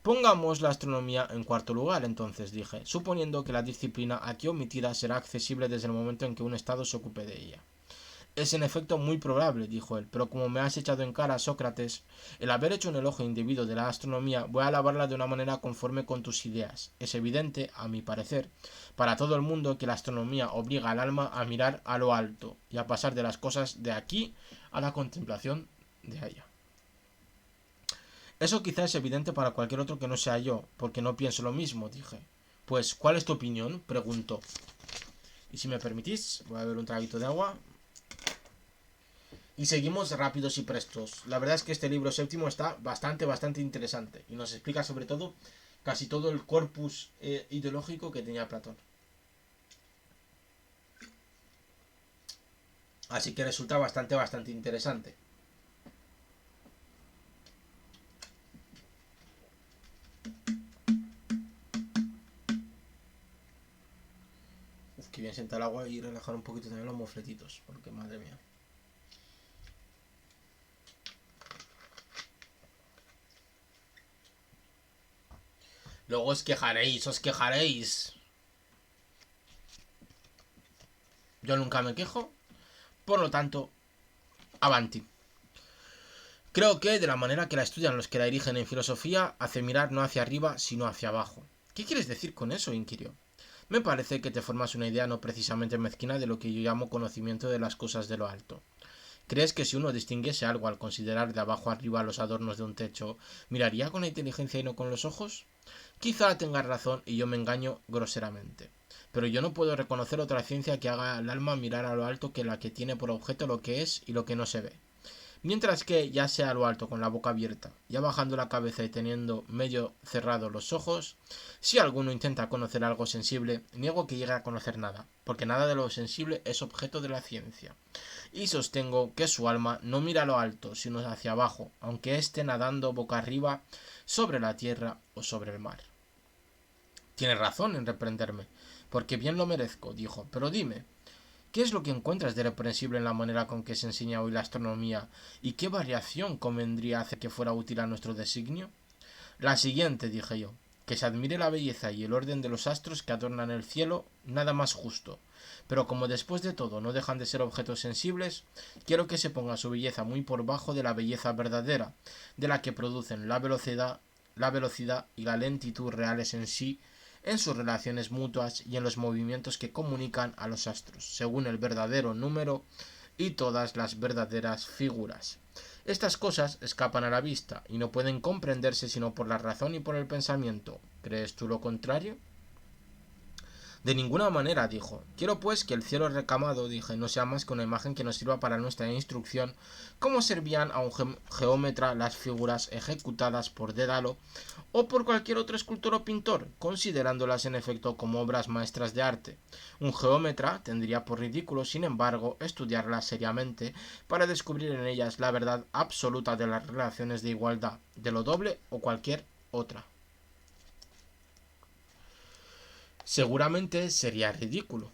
Pongamos la astronomía en cuarto lugar, entonces, dije, suponiendo que la disciplina aquí omitida será accesible desde el momento en que un Estado se ocupe de ella. Es en efecto muy probable, dijo él, pero como me has echado en cara, Sócrates, el haber hecho un elogio indebido de la astronomía, voy a alabarla de una manera conforme con tus ideas. Es evidente, a mi parecer, para todo el mundo que la astronomía obliga al alma a mirar a lo alto y a pasar de las cosas de aquí a la contemplación de allá. Eso quizá es evidente para cualquier otro que no sea yo, porque no pienso lo mismo, dije. Pues, ¿cuál es tu opinión?, preguntó. Y si me permitís, voy a beber un traguito de agua. Y seguimos rápidos y prestos. La verdad es que este libro séptimo está bastante interesante. Y nos explica sobre todo casi todo el corpus ideológico que tenía Platón. Así que resulta bastante interesante. Uf, que bien sienta el agua y relajar un poquito también los mofletitos. Porque madre mía. Luego os quejaréis. Yo nunca me quejo. Por lo tanto, avanti. Creo que, de la manera que la estudian los que la dirigen en filosofía, hace mirar no hacia arriba, sino hacia abajo. ¿Qué quieres decir con eso?, inquirió. Me parece que te formas una idea no precisamente mezquina de lo que yo llamo conocimiento de las cosas de lo alto. ¿Crees que si uno distinguiese algo al considerar de abajo arriba los adornos de un techo, miraría con la inteligencia y no con los ojos? Quizá tengas razón y yo me engaño groseramente. Pero yo no puedo reconocer otra ciencia que haga al alma mirar a lo alto que la que tiene por objeto lo que es y lo que no se ve. Mientras que, ya sea a lo alto con la boca abierta, ya bajando la cabeza y teniendo medio cerrados los ojos, si alguno intenta conocer algo sensible, niego que llegue a conocer nada, porque nada de lo sensible es objeto de la ciencia. Y sostengo que su alma no mira a lo alto, sino hacia abajo, aunque esté nadando boca arriba sobre la tierra o sobre el mar. Tienes razón en reprenderme, porque bien lo merezco, dijo, pero dime, ¿qué es lo que encuentras de reprensible en la manera con que se enseña hoy la astronomía y qué variación convendría hacer que fuera útil a nuestro designio? La siguiente, dije yo, que se admire la belleza y el orden de los astros que adornan el cielo, nada más justo. Pero como después de todo no dejan de ser objetos sensibles, quiero que se ponga su belleza muy por bajo de la belleza verdadera, de la que producen la velocidad y la lentitud reales en sí, en sus relaciones mutuas y en los movimientos que comunican a los astros, según el verdadero número y todas las verdaderas figuras. Estas cosas escapan a la vista y no pueden comprenderse sino por la razón y por el pensamiento. ¿Crees tú lo contrario? De ninguna manera, dijo. Quiero pues que el cielo recamado, dije, no sea más que una imagen que nos sirva para nuestra instrucción, como servían a un geómetra las figuras ejecutadas por Dédalo o por cualquier otro escultor o pintor, considerándolas en efecto como obras maestras de arte. Un geómetra tendría por ridículo, sin embargo, estudiarlas seriamente para descubrir en ellas la verdad absoluta de las relaciones de igualdad, de lo doble o cualquier otra. Seguramente sería ridículo.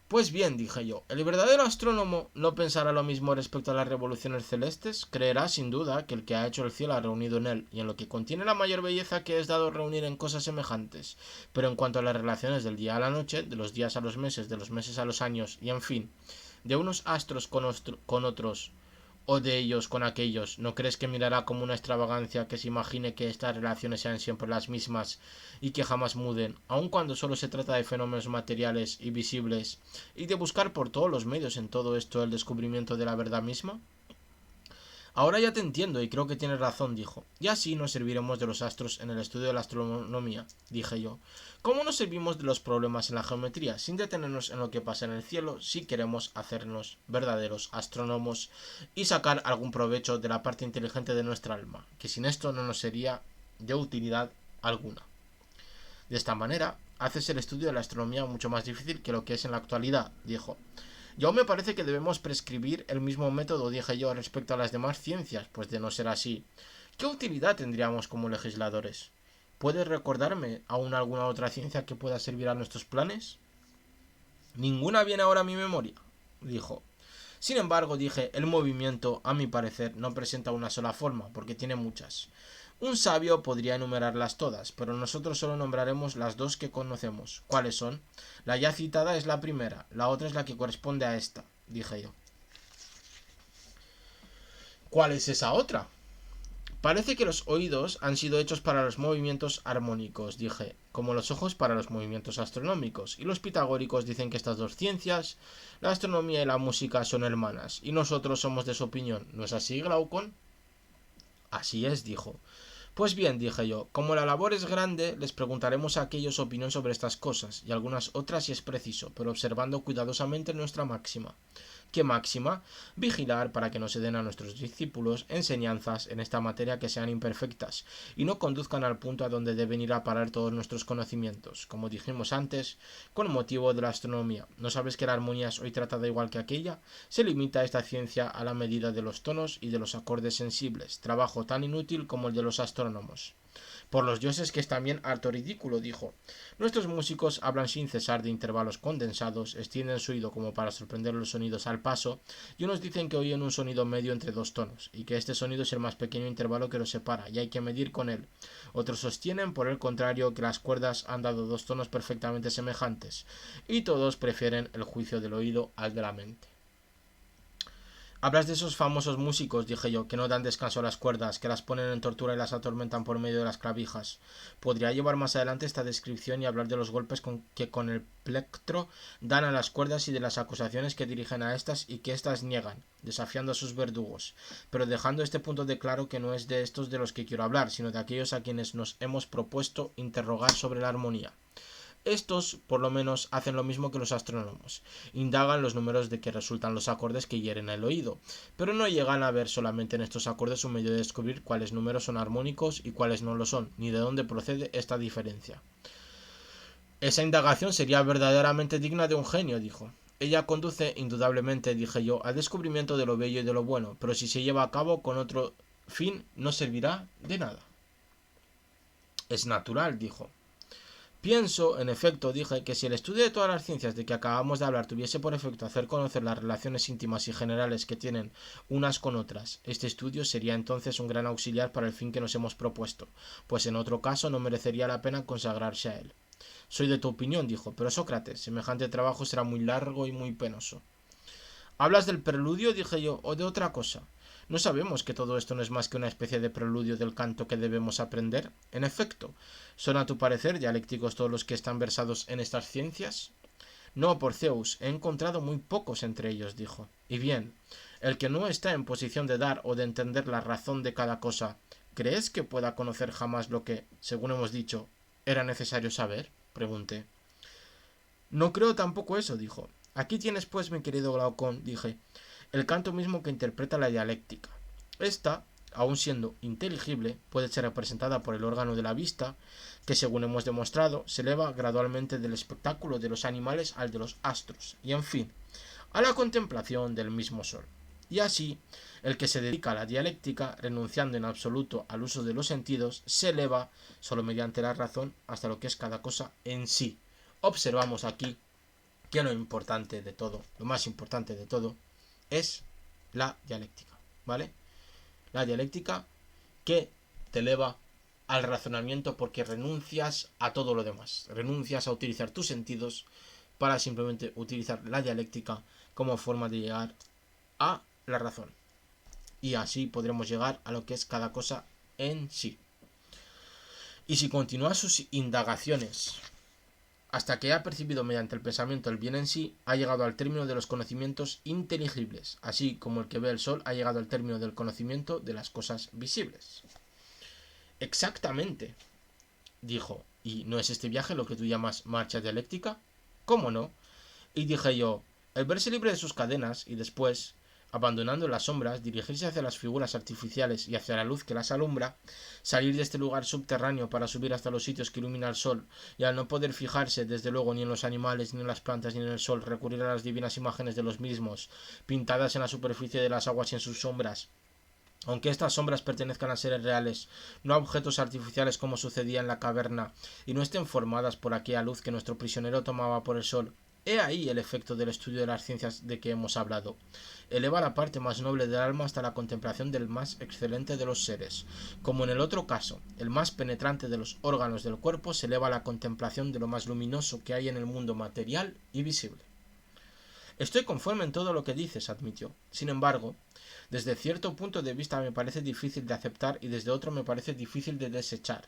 Pues bien, dije yo, el verdadero astrónomo no pensará lo mismo respecto a las revoluciones celestes, creerá sin duda que el que ha hecho el cielo ha reunido en él, y en lo que contiene la mayor belleza que es dado reunir en cosas semejantes. Pero en cuanto a las relaciones del día a la noche, de los días a los meses a los años, y en fin, de unos astros con otros, o de ellos con aquellos, ¿no crees que mirará como una extravagancia que se imagine que estas relaciones sean siempre las mismas y que jamás muden, aun cuando solo se trata de fenómenos materiales y visibles, y de buscar por todos los medios en todo esto el descubrimiento de la verdad misma? Ahora ya te entiendo y creo que tienes razón, dijo. Y así nos serviremos de los astros en el estudio de la astronomía, dije yo. ¿Cómo nos servimos de los problemas en la geometría, sin detenernos en lo que pasa en el cielo, si queremos hacernos verdaderos astrónomos y sacar algún provecho de la parte inteligente de nuestra alma, que sin esto no nos sería de utilidad alguna? De esta manera, haces el estudio de la astronomía mucho más difícil que lo que es en la actualidad, dijo. Y aún me parece que debemos prescribir el mismo método, dije yo, respecto a las demás ciencias, pues de no ser así, ¿qué utilidad tendríamos como legisladores? ¿Puedes recordarme aún alguna otra ciencia que pueda servir a nuestros planes? Ninguna viene ahora a mi memoria, dijo. Sin embargo, dije, el movimiento, a mi parecer, no presenta una sola forma, porque tiene muchas. Un sabio podría enumerarlas todas, pero nosotros solo nombraremos las dos que conocemos. ¿Cuáles son? La ya citada es la primera, la otra es la que corresponde a esta, dije yo. ¿Cuál es esa otra? Parece que los oídos han sido hechos para los movimientos armónicos, dije, como los ojos para los movimientos astronómicos, y los pitagóricos dicen que estas dos ciencias, la astronomía y la música, son hermanas, y nosotros somos de su opinión. ¿No es así, Glaucón? Así es, dijo. Pues bien, dije yo, como la labor es grande, les preguntaremos a aquellos su opinión sobre estas cosas, y algunas otras si es preciso, pero observando cuidadosamente nuestra máxima. ¿Qué máxima? Vigilar para que no se den a nuestros discípulos enseñanzas en esta materia que sean imperfectas, y no conduzcan al punto a donde deben ir a parar todos nuestros conocimientos, como dijimos antes, con motivo de la astronomía. ¿No sabes que la armonía es hoy tratada igual que aquella? Se limita esta ciencia a la medida de los tonos y de los acordes sensibles, trabajo tan inútil como el de los astrónomos. Por los dioses que es también harto ridículo, dijo. Nuestros músicos hablan sin cesar de intervalos condensados, extienden su oído como para sorprender los sonidos al paso, y unos dicen que oyen un sonido medio entre dos tonos, y que este sonido es el más pequeño intervalo que los separa, y hay que medir con él. Otros sostienen, por el contrario, que las cuerdas han dado dos tonos perfectamente semejantes, y todos prefieren el juicio del oído al de la mente. Hablas de esos famosos músicos, dije yo, que no dan descanso a las cuerdas, que las ponen en tortura y las atormentan por medio de las clavijas. Podría llevar más adelante esta descripción y hablar de los golpes que con el plectro dan a las cuerdas y de las acusaciones que dirigen a estas y que éstas niegan, desafiando a sus verdugos, pero dejando este punto de claro que no es de estos de los que quiero hablar, sino de aquellos a quienes nos hemos propuesto interrogar sobre la armonía. Estos, por lo menos, hacen lo mismo que los astrónomos. Indagan los números de que resultan los acordes que hieren el oído, pero no llegan a ver solamente en estos acordes un medio de descubrir cuáles números son armónicos y cuáles no lo son, ni de dónde procede esta diferencia. Esa indagación sería verdaderamente digna de un genio, dijo. Ella conduce, indudablemente, dije yo, al descubrimiento de lo bello y de lo bueno, pero si se lleva a cabo con otro fin, no servirá de nada. Es natural, dijo. Pienso, en efecto, dije, que si el estudio de todas las ciencias de que acabamos de hablar tuviese por efecto hacer conocer las relaciones íntimas y generales que tienen unas con otras, este estudio sería entonces un gran auxiliar para el fin que nos hemos propuesto, pues en otro caso no merecería la pena consagrarse a él. Soy de tu opinión, dijo, pero Sócrates, semejante trabajo será muy largo y muy penoso. ¿Hablas del preludio, dije yo, o de otra cosa? ¿No sabemos que todo esto no es más que una especie de preludio del canto que debemos aprender? En efecto, ¿son a tu parecer dialécticos todos los que están versados en estas ciencias? No, por Zeus, he encontrado muy pocos entre ellos, dijo. Y bien, el que no está en posición de dar o de entender la razón de cada cosa, ¿crees que pueda conocer jamás lo que, según hemos dicho, era necesario saber? Pregunté. No creo tampoco eso, dijo. Aquí tienes, pues, mi querido Glaucón, dije, el canto mismo que interpreta la dialéctica. Esta, aun siendo inteligible, puede ser representada por el órgano de la vista, que según hemos demostrado, se eleva gradualmente del espectáculo de los animales al de los astros, y en fin, a la contemplación del mismo sol. Y así, el que se dedica a la dialéctica, renunciando en absoluto al uso de los sentidos, se eleva, solo mediante la razón, hasta lo que es cada cosa en sí. Observamos aquí que lo importante de todo, lo más importante de todo, es la dialéctica, ¿vale? La dialéctica que te eleva al razonamiento porque renuncias a todo lo demás, renuncias a utilizar tus sentidos para simplemente utilizar la dialéctica como forma de llegar a la razón. Y así podremos llegar a lo que es cada cosa en sí. Y si continúa sus indagaciones hasta que ha percibido mediante el pensamiento el bien en sí, ha llegado al término de los conocimientos inteligibles, así como el que ve el sol ha llegado al término del conocimiento de las cosas visibles. Exactamente, dijo. ¿Y no es este viaje lo que tú llamas marcha dialéctica? ¿Cómo no? Y dije yo, el verse libre de sus cadenas y después, abandonando las sombras, dirigirse hacia las figuras artificiales y hacia la luz que las alumbra, salir de este lugar subterráneo para subir hasta los sitios que ilumina el sol, y al no poder fijarse desde luego ni en los animales, ni en las plantas, ni en el sol, recurrir a las divinas imágenes de los mismos, pintadas en la superficie de las aguas y en sus sombras, aunque estas sombras pertenezcan a seres reales, no a objetos artificiales como sucedía en la caverna, y no estén formadas por aquella luz que nuestro prisionero tomaba por el sol. He ahí el efecto del estudio de las ciencias de que hemos hablado. Eleva la parte más noble del alma hasta la contemplación del más excelente de los seres. Como en el otro caso, el más penetrante de los órganos del cuerpo se eleva a la contemplación de lo más luminoso que hay en el mundo material y visible. Estoy conforme en todo lo que dices, admitió. Sin embargo, desde cierto punto de vista me parece difícil de aceptar y desde otro me parece difícil de desechar.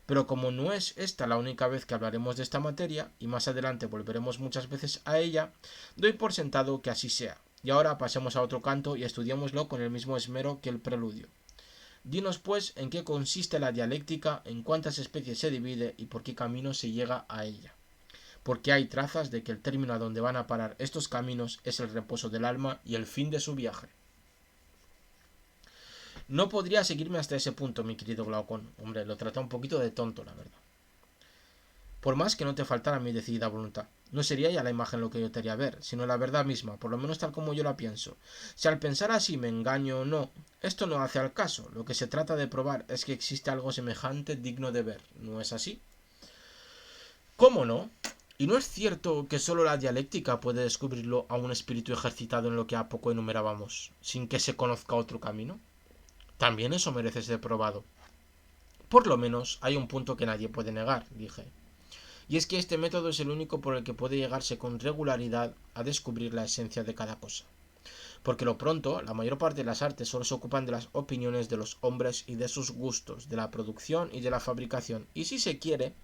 Pero como no es esta la única vez que hablaremos de esta materia, y más adelante volveremos muchas veces a ella, doy por sentado que así sea. Y ahora pasemos a otro canto y estudiémoslo con el mismo esmero que el preludio. Dinos, pues, en qué consiste la dialéctica, en cuántas especies se divide y por qué camino se llega a ella. Porque hay trazas de que el término a donde van a parar estos caminos es el reposo del alma y el fin de su viaje. No podría seguirme hasta ese punto, mi querido Glaucón. Hombre, lo trata un poquito de tonto, la verdad. Por más que no te faltara mi decidida voluntad. No sería ya la imagen lo que yo te haría ver, sino la verdad misma, por lo menos tal como yo la pienso. Si al pensar así me engaño o no, esto no hace al caso. Lo que se trata de probar es que existe algo semejante digno de ver. ¿No es así? ¿Cómo no? ¿Y no es cierto que sólo la dialéctica puede descubrirlo a un espíritu ejercitado en lo que a poco enumerábamos, sin que se conozca otro camino? También eso merece ser probado. Por lo menos hay un punto que nadie puede negar, dije. Y es que este método es el único por el que puede llegarse con regularidad a descubrir la esencia de cada cosa. Porque lo pronto, la mayor parte de las artes solo se ocupan de las opiniones de los hombres y de sus gustos, de la producción y de la fabricación, y si se quiere,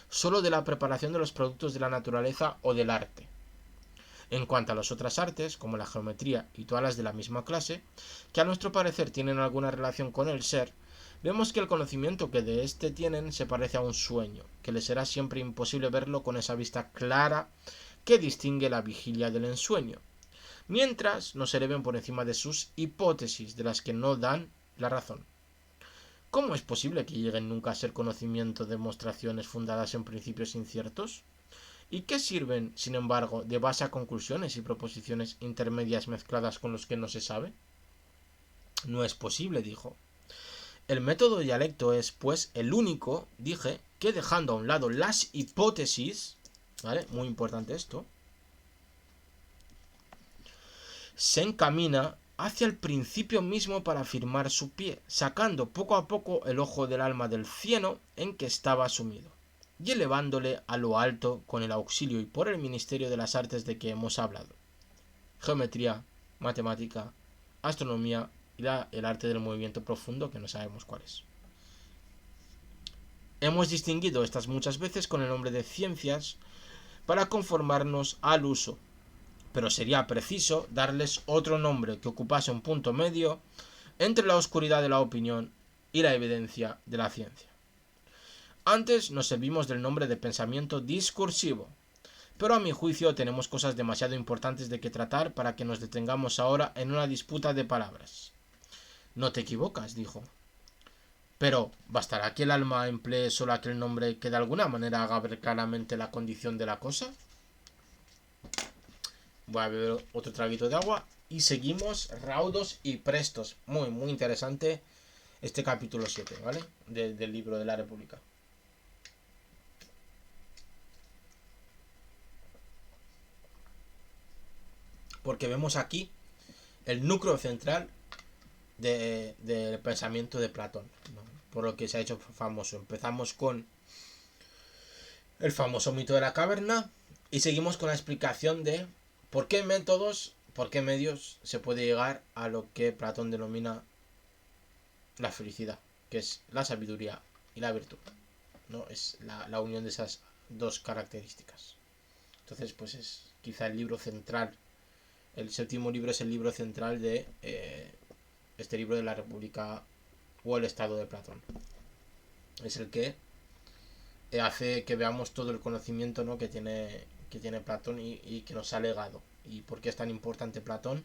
solo de la preparación de los productos de la naturaleza o del arte. En cuanto a las otras artes, como la geometría y todas las de la misma clase, que a nuestro parecer tienen alguna relación con el ser, vemos que el conocimiento que de éste tienen se parece a un sueño, que les será siempre imposible verlo con esa vista clara que distingue la vigilia del ensueño, mientras no se eleven por encima de sus hipótesis, de las que no dan la razón. ¿Cómo es posible que lleguen nunca a ser conocimiento de demostraciones fundadas en principios inciertos? ¿Y qué sirven, sin embargo, de base a conclusiones y proposiciones intermedias mezcladas con los que no se sabe? No es posible, dijo. El método dialecto es, pues, el único, dije, que dejando a un lado las hipótesis, ¿vale? Muy importante esto, se encamina hacia el principio mismo para afirmar su pie, sacando poco a poco el ojo del alma del cieno en que estaba sumido, y elevándole a lo alto con el auxilio y por el ministerio de las artes de que hemos hablado: geometría, matemática, astronomía y el arte del movimiento profundo, que no sabemos cuál es. Hemos distinguido estas muchas veces con el nombre de ciencias para conformarnos al uso, pero sería preciso darles otro nombre que ocupase un punto medio entre la oscuridad de la opinión y la evidencia de la ciencia. Antes nos servimos del nombre de pensamiento discursivo, pero a mi juicio tenemos cosas demasiado importantes de que tratar para que nos detengamos ahora en una disputa de palabras. No te equivocas, dijo. Pero, ¿bastará que el alma emplee solo aquel nombre que de alguna manera haga ver claramente la condición de la cosa? Voy a beber otro traguito de agua y seguimos raudos y prestos. Muy, muy interesante este capítulo 7, ¿vale? Del libro de la República. Porque vemos aquí el núcleo central del pensamiento de Platón, ¿no? Por lo que se ha hecho famoso. Empezamos con el famoso mito de la caverna y seguimos con la explicación de por qué métodos, por qué medios se puede llegar a lo que Platón denomina la felicidad, que es la sabiduría y la virtud, ¿no? Es la unión de esas dos características. Entonces, pues es quizá el libro central. El séptimo libro es el libro central de este libro de la República o el Estado de Platón. Es el que hace que veamos todo el conocimiento, ¿no?, que tiene Platón y que nos ha legado. Y por qué es tan importante Platón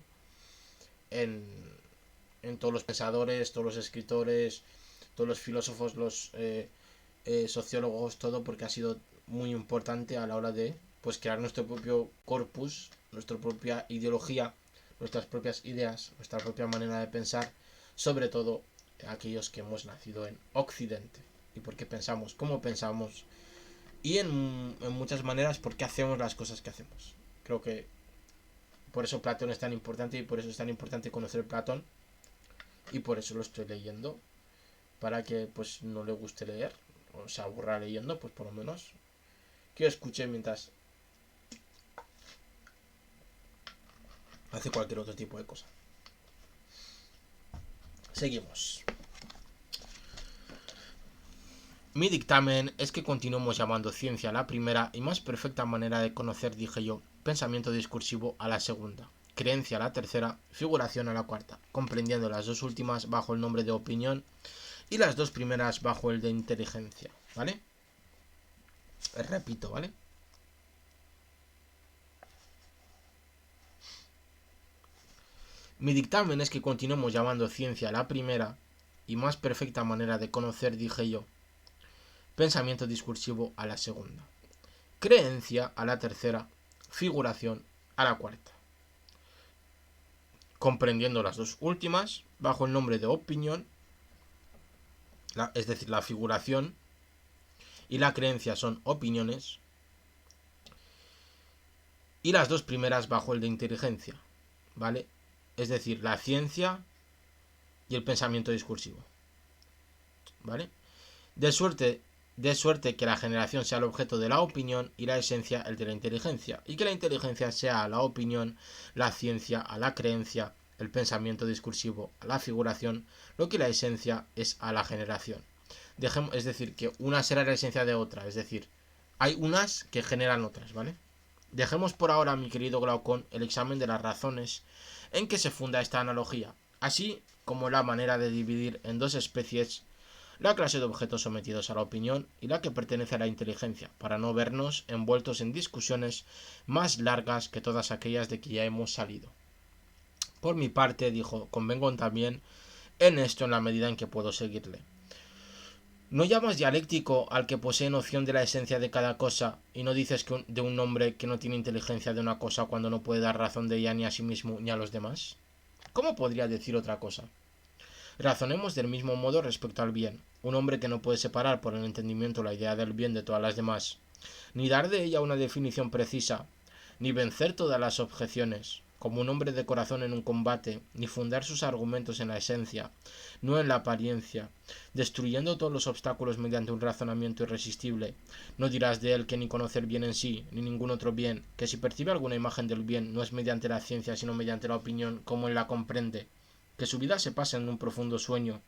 en todos los pensadores, todos los escritores, todos los filósofos, los sociólogos, todo, porque ha sido muy importante a la hora de, pues, crear nuestro propio corpus, nuestra propia ideología, nuestras propias ideas, nuestra propia manera de pensar, sobre todo aquellos que hemos nacido en Occidente, y por qué pensamos, cómo pensamos, y en muchas maneras por qué hacemos las cosas que hacemos. Creo que por eso Platón es tan importante, y por eso es tan importante conocer Platón, y por eso lo estoy leyendo, para que pues no le guste leer o se aburra leyendo, pues por lo menos que escuche mientras hace cualquier otro tipo de cosa. Seguimos. Mi dictamen es que continuemos llamando ciencia a la primera y más perfecta manera de conocer, dije yo, pensamiento discursivo a la segunda, creencia a la tercera, figuración a la cuarta, comprendiendo las dos últimas bajo el nombre de opinión y las dos primeras bajo el de inteligencia, ¿vale? Repito, ¿vale? Mi dictamen es que continuemos llamando ciencia a la primera y más perfecta manera de conocer, dije yo, pensamiento discursivo a la segunda, creencia a la tercera, figuración a la cuarta, comprendiendo las dos últimas bajo el nombre de opinión, es decir, la figuración y la creencia son opiniones, y las dos primeras bajo el de inteligencia, ¿vale? Es decir, la ciencia y el pensamiento discursivo, ¿vale? De suerte que la generación sea el objeto de la opinión y la esencia el de la inteligencia, y que la inteligencia sea a la opinión, la ciencia a la creencia, el pensamiento discursivo a la figuración, lo que la esencia es a la generación. Es decir, que una será la esencia de otra, es decir, hay unas que generan otras, ¿vale? Dejemos por ahora, mi querido Glaucón, el examen de las razones en que se funda esta analogía, así como la manera de dividir en dos especies la clase de objetos sometidos a la opinión y la que pertenece a la inteligencia, para no vernos envueltos en discusiones más largas que todas aquellas de que ya hemos salido. Por mi parte, dijo, convengo también en esto en la medida en que puedo seguirle. ¿No llamas dialéctico al que posee noción de la esencia de cada cosa y no dices de un hombre que no tiene inteligencia de una cosa cuando no puede dar razón de ella ni a sí mismo ni a los demás? ¿Cómo podría decir otra cosa? Razonemos del mismo modo respecto al bien. Un hombre que no puede separar por el entendimiento la idea del bien de todas las demás, ni dar de ella una definición precisa, ni vencer todas las objeciones, como un hombre de corazón en un combate, ni fundar sus argumentos en la esencia, no en la apariencia, destruyendo todos los obstáculos mediante un razonamiento irresistible. No dirás de él que ni conoce el bien en sí, ni ningún otro bien, que si percibe alguna imagen del bien no es mediante la ciencia, sino mediante la opinión, como él la comprende, que su vida se pasa en un profundo sueño,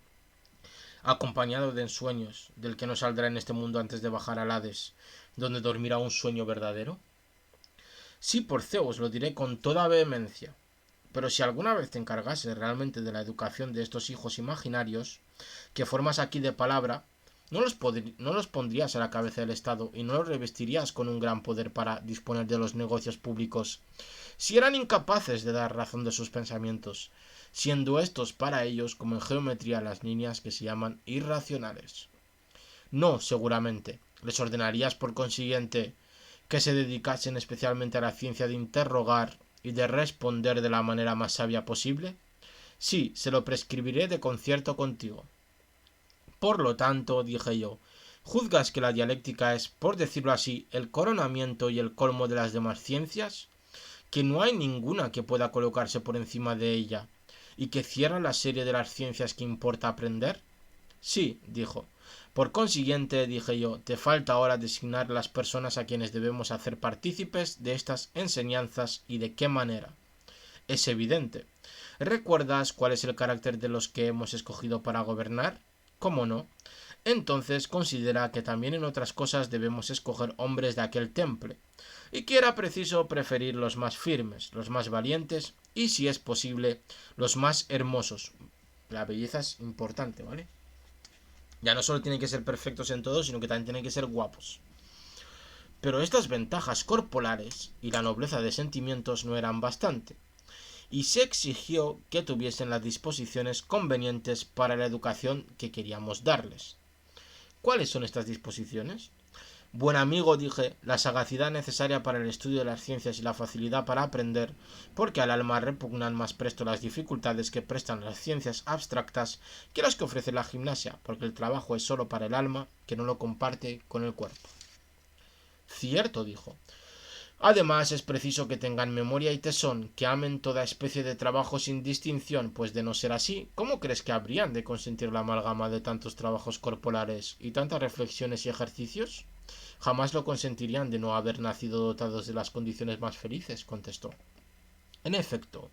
acompañado de ensueños, del que no saldrá en este mundo antes de bajar al Hades, donde dormirá un sueño verdadero. Sí, por Zeus, lo diré con toda vehemencia. Pero si alguna vez te encargases realmente de la educación de estos hijos imaginarios, que formas aquí de palabra, no los pondrías a la cabeza del Estado y no los revestirías con un gran poder para disponer de los negocios públicos, si eran incapaces de dar razón de sus pensamientos, siendo estos para ellos como en geometría las líneas que se llaman irracionales. No, seguramente, les ordenarías por consiguiente que se dedicasen especialmente a la ciencia de interrogar y de responder de la manera más sabia posible. Sí, se lo prescribiré de concierto contigo. Por lo tanto, dije yo, ¿juzgas que la dialéctica es, por decirlo así, el coronamiento y el colmo de las demás ciencias? ¿Que no hay ninguna que pueda colocarse por encima de ella, y que cierra la serie de las ciencias que importa aprender? Sí, dijo. Por consiguiente, dije yo, te falta ahora designar las personas a quienes debemos hacer partícipes de estas enseñanzas y de qué manera. Es evidente. ¿Recuerdas cuál es el carácter de los que hemos escogido para gobernar? ¿Cómo no? Entonces considera que también en otras cosas debemos escoger hombres de aquel temple, y que era preciso preferir los más firmes, los más valientes y, si es posible, los más hermosos. La belleza es importante, ¿vale? Ya no solo tienen que ser perfectos en todo, sino que también tienen que ser guapos. Pero estas ventajas corporales y la nobleza de sentimientos no eran bastante, y se exigió que tuviesen las disposiciones convenientes para la educación que queríamos darles. ¿Cuáles son estas disposiciones? Buen amigo, dije, la sagacidad necesaria para el estudio de las ciencias y la facilidad para aprender, porque al alma repugnan más presto las dificultades que prestan las ciencias abstractas que las que ofrece la gimnasia, porque el trabajo es solo para el alma, que no lo comparte con el cuerpo. Cierto, dijo. Además, es preciso que tengan memoria y tesón, que amen toda especie de trabajo sin distinción, pues de no ser así, ¿cómo crees que habrían de consentir la amalgama de tantos trabajos corporales y tantas reflexiones y ejercicios? Jamás lo consentirían de no haber nacido dotados de las condiciones más felices, contestó. En efecto,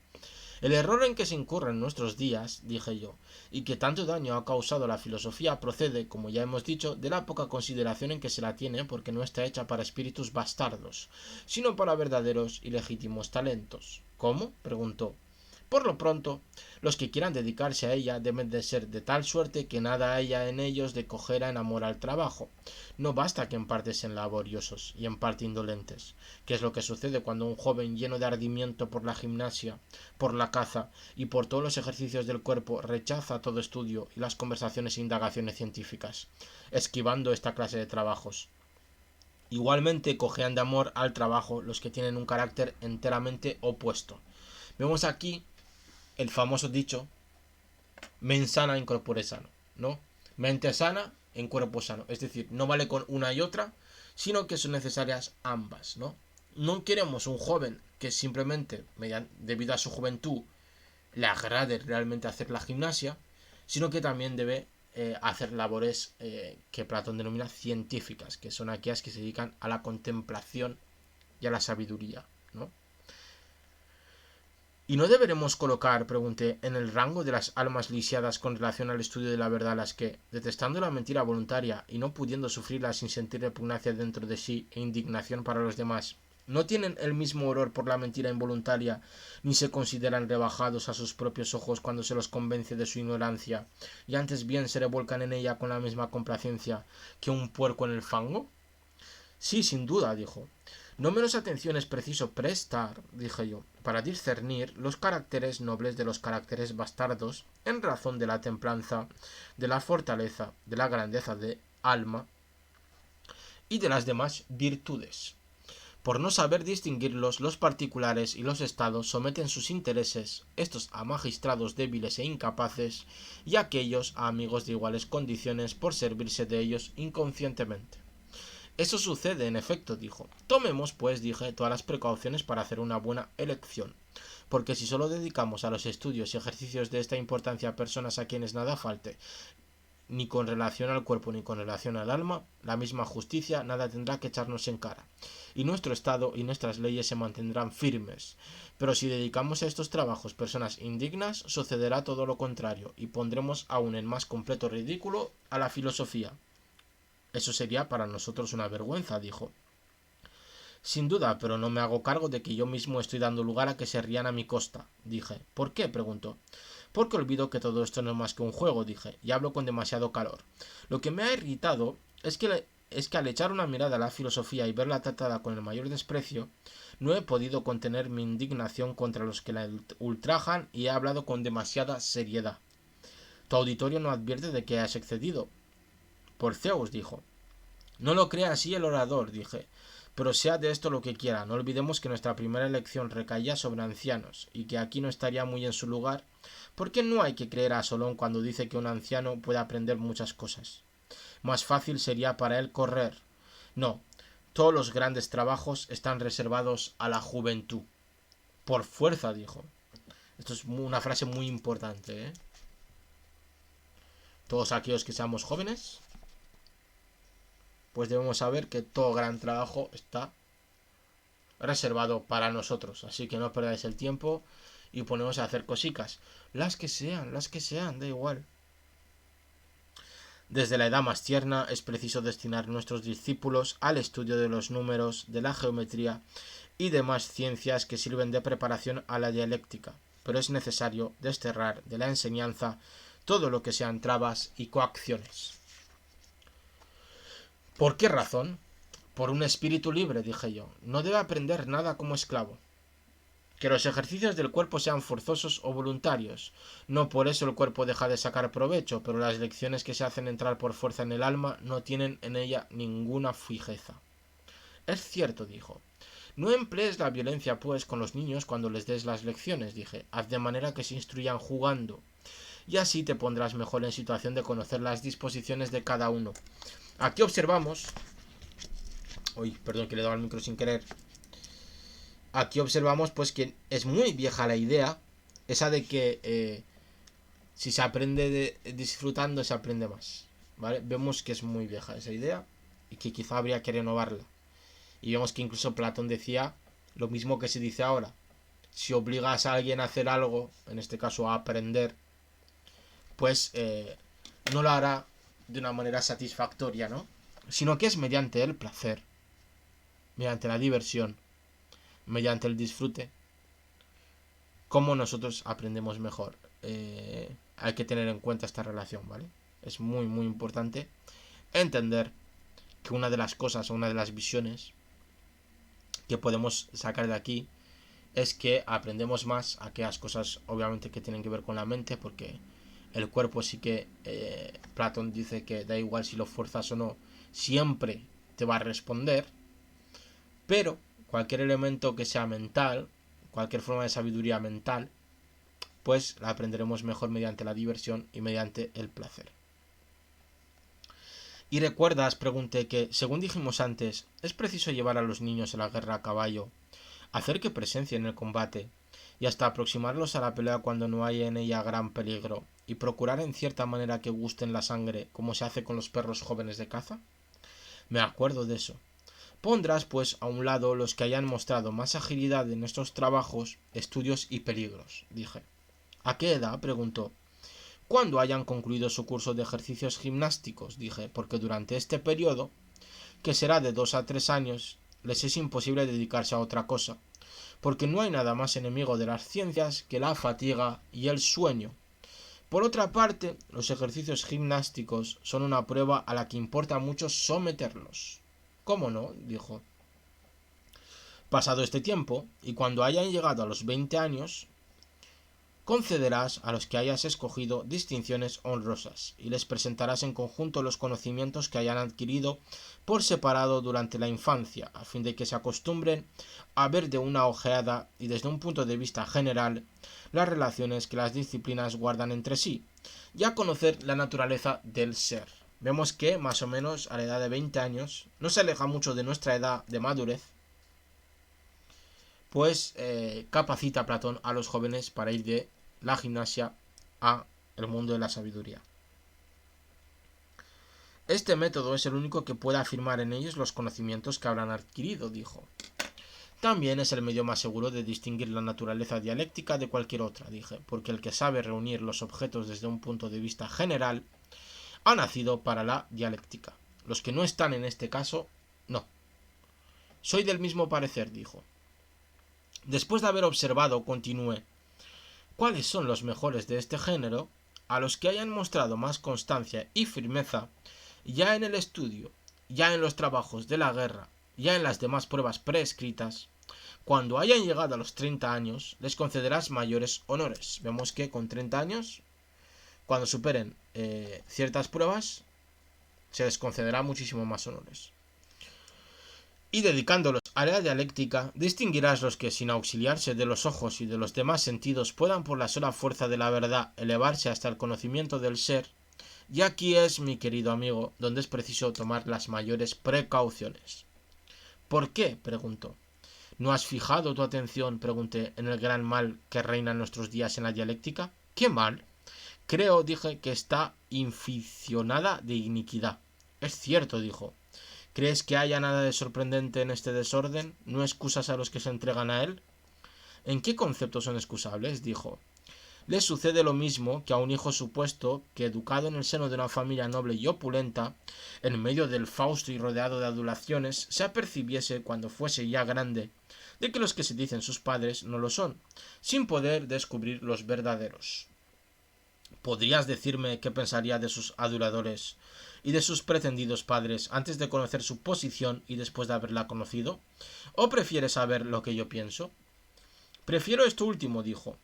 el error en que se incurre en nuestros días, dije yo, y que tanto daño ha causado la filosofía procede, como ya hemos dicho, de la poca consideración en que se la tiene porque no está hecha para espíritus bastardos, sino para verdaderos y legítimos talentos. ¿Cómo? Preguntó. Por lo pronto, los que quieran dedicarse a ella deben de ser de tal suerte que nada haya en ellos de cojera en amor al trabajo. No basta que en parte sean laboriosos y en parte indolentes, que es lo que sucede cuando un joven lleno de ardimiento por la gimnasia, por la caza y por todos los ejercicios del cuerpo rechaza todo estudio y las conversaciones e indagaciones científicas, esquivando esta clase de trabajos. Igualmente cojean de amor al trabajo los que tienen un carácter enteramente opuesto. Vemos aquí el famoso dicho mens sana in corpore sano, ¿no? Mente sana en cuerpo sano. Es decir, no vale con una y otra, sino que son necesarias ambas, ¿no? No queremos un joven que simplemente, debido a su juventud, le agrade realmente hacer la gimnasia, sino que también debe hacer labores que Platón denomina científicas, que son aquellas que se dedican a la contemplación y a la sabiduría, ¿no? ¿Y no deberemos colocar, pregunté, en el rango de las almas lisiadas con relación al estudio de la verdad las que, detestando la mentira voluntaria y no pudiendo sufrirla sin sentir repugnancia dentro de sí e indignación para los demás, no tienen el mismo horror por la mentira involuntaria, ni se consideran rebajados a sus propios ojos cuando se los convence de su ignorancia, y antes bien se revuelcan en ella con la misma complacencia que un puerco en el fango? Sí, sin duda, dijo. No menos atención es preciso prestar, dije yo, para discernir los caracteres nobles de los caracteres bastardos en razón de la templanza, de la fortaleza, de la grandeza de alma y de las demás virtudes. Por no saber distinguirlos, los particulares y los estados someten sus intereses, estos a magistrados débiles e incapaces, y aquellos a amigos de iguales condiciones por servirse de ellos inconscientemente. Eso sucede, en efecto, dijo. Tomemos, pues, dije, todas las precauciones para hacer una buena elección. Porque si solo dedicamos a los estudios y ejercicios de esta importancia a personas a quienes nada falte, ni con relación al cuerpo ni con relación al alma, la misma justicia nada tendrá que echarnos en cara, y nuestro Estado y nuestras leyes se mantendrán firmes. Pero si dedicamos a estos trabajos personas indignas, sucederá todo lo contrario, y pondremos aún en más completo ridículo a la filosofía. Eso sería para nosotros una vergüenza, dijo. Sin duda, pero no me hago cargo de que yo mismo estoy dando lugar a que se rían a mi costa, dije. ¿Por qué? Preguntó. Porque olvido que todo esto no es más que un juego, dije, y hablo con demasiado calor. Lo que me ha irritado es que al echar una mirada a la filosofía y verla tratada con el mayor desprecio, no he podido contener mi indignación contra los que la ultrajan y he hablado con demasiada seriedad. Tu auditorio no advierte de que has excedido. Por Zeus, dijo. No lo crea así el orador, dije. Pero sea de esto lo que quiera, no olvidemos que nuestra primera elección recaía sobre ancianos, y que aquí no estaría muy en su lugar, porque no hay que creer a Solón cuando dice que un anciano puede aprender muchas cosas. Más fácil sería para él correr. No, todos los grandes trabajos están reservados a la juventud. Por fuerza, dijo. Esto es una frase muy importante, ¿eh? Todos aquellos que seamos jóvenes, pues debemos saber que todo gran trabajo está reservado para nosotros. Así que no perdáis el tiempo y ponemos a hacer cositas. Las que sean, da igual. Desde la edad más tierna es preciso destinar nuestros discípulos al estudio de los números, de la geometría y demás ciencias que sirven de preparación a la dialéctica, pero es necesario desterrar de la enseñanza todo lo que sean trabas y coacciones. ¿Por qué razón? Por un espíritu libre, dije yo. No debe aprender nada como esclavo. Que los ejercicios del cuerpo sean forzosos o voluntarios. No por eso el cuerpo deja de sacar provecho, pero las lecciones que se hacen entrar por fuerza en el alma no tienen en ella ninguna fijeza. Es cierto, dijo. No emplees la violencia, pues, con los niños cuando les des las lecciones, dije. Haz de manera que se instruyan jugando. Y así te pondrás mejor en situación de conocer las disposiciones de cada uno. Aquí observamos... Uy, perdón que le he dado al micro sin querer. Aquí observamos pues que es muy vieja la idea, esa de que si se aprende disfrutando se aprende más, ¿vale? Vemos que es muy vieja esa idea y que quizá habría que renovarla. Y vemos que incluso Platón decía lo mismo que se dice ahora. Si obligas a alguien a hacer algo, en este caso a aprender, pues no lo hará de una manera satisfactoria, ¿no? Sino que es mediante el placer, mediante la diversión, mediante el disfrute, cómo nosotros aprendemos mejor. Hay que tener en cuenta esta relación, ¿vale? Es muy, muy importante entender que una de las cosas o una de las visiones que podemos sacar de aquí es que aprendemos más aquellas cosas, obviamente, que tienen que ver con la mente, porque el cuerpo sí que Platón dice que da igual si lo fuerzas o no, siempre te va a responder, pero cualquier elemento que sea mental, cualquier forma de sabiduría mental, pues la aprenderemos mejor mediante la diversión y mediante el placer. ¿Y recuerdas, pregunté, que, según dijimos antes, es preciso llevar a los niños a la guerra a caballo, hacer que presencien el combate, y hasta aproximarlos a la pelea cuando no hay en ella gran peligro, y procurar en cierta manera que gusten la sangre, como se hace con los perros jóvenes de caza? Me acuerdo de eso. Pondrás, pues, a un lado los que hayan mostrado más agilidad en estos trabajos, estudios y peligros, dije. ¿A qué edad? Preguntó. Cuando hayan concluido su curso de ejercicios gimnásticos, dije, porque durante este periodo, que será de 2 a 3 años, les es imposible dedicarse a otra cosa, porque no hay nada más enemigo de las ciencias que la fatiga y el sueño. Por otra parte, los ejercicios gimnásticos son una prueba a la que importa mucho someterlos. ¿Cómo no? Dijo. Pasado este tiempo, y cuando hayan llegado a los 20 años, concederás a los que hayas escogido distinciones honrosas, y les presentarás en conjunto los conocimientos que hayan adquirido por separado durante la infancia, a fin de que se acostumbren a ver de una ojeada y desde un punto de vista general las relaciones que las disciplinas guardan entre sí, y a conocer la naturaleza del ser. Vemos que más o menos a la edad de 20 años no se aleja mucho de nuestra edad de madurez, pues capacita a Platón a los jóvenes para ir de la gimnasia a el mundo de la sabiduría. Este método es el único que puede afirmar en ellos los conocimientos que habrán adquirido, dijo. También es el medio más seguro de distinguir la naturaleza dialéctica de cualquier otra, dije, porque el que sabe reunir los objetos desde un punto de vista general ha nacido para la dialéctica. Los que no están en este caso, no. Soy del mismo parecer, dijo. Después de haber observado, continué, cuáles son los mejores de este género, a los que hayan mostrado más constancia y firmeza, ya en el estudio, ya en los trabajos de la guerra, ya en las demás pruebas prescritas, cuando hayan llegado a los 30 años, les concederás mayores honores. Vemos que con 30 años, cuando superen ciertas pruebas, se les concederá muchísimo más honores. Y dedicándolos a la dialéctica, distinguirás los que, sin auxiliarse de los ojos y de los demás sentidos, puedan por la sola fuerza de la verdad elevarse hasta el conocimiento del ser. Y aquí es, mi querido amigo, donde es preciso tomar las mayores precauciones. ¿Por qué?, preguntó. ¿No has fijado tu atención, pregunté, en el gran mal que reina en nuestros días en la dialéctica? ¿Qué mal? Creo, dije, que está inficionada de iniquidad. Es cierto, dijo. ¿Crees que haya nada de sorprendente en este desorden? ¿No excusas a los que se entregan a él? ¿En qué conceptos son excusables?, dijo. Les sucede lo mismo que a un hijo supuesto que, educado en el seno de una familia noble y opulenta, en medio del fausto y rodeado de adulaciones, se apercibiese, cuando fuese ya grande, de que los que se dicen sus padres no lo son, sin poder descubrir los verdaderos. ¿Podrías decirme qué pensaría de sus aduladores y de sus pretendidos padres antes de conocer su posición y después de haberla conocido? ¿O prefieres saber lo que yo pienso? Prefiero esto último, dijo.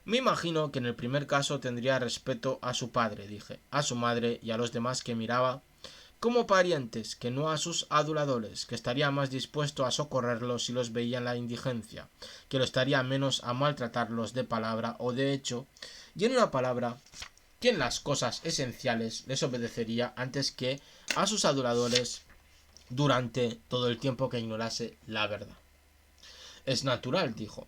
Me imagino que en el primer caso tendría respeto a su padre, dije, a su madre y a los demás que miraba como parientes, que no a sus aduladores, que estaría más dispuesto a socorrerlos si los veía en la indigencia, que lo estaría menos a maltratarlos de palabra o de hecho, y en una palabra, que en las cosas esenciales les obedecería antes que a sus aduladores durante todo el tiempo que ignorase la verdad. Es natural, dijo,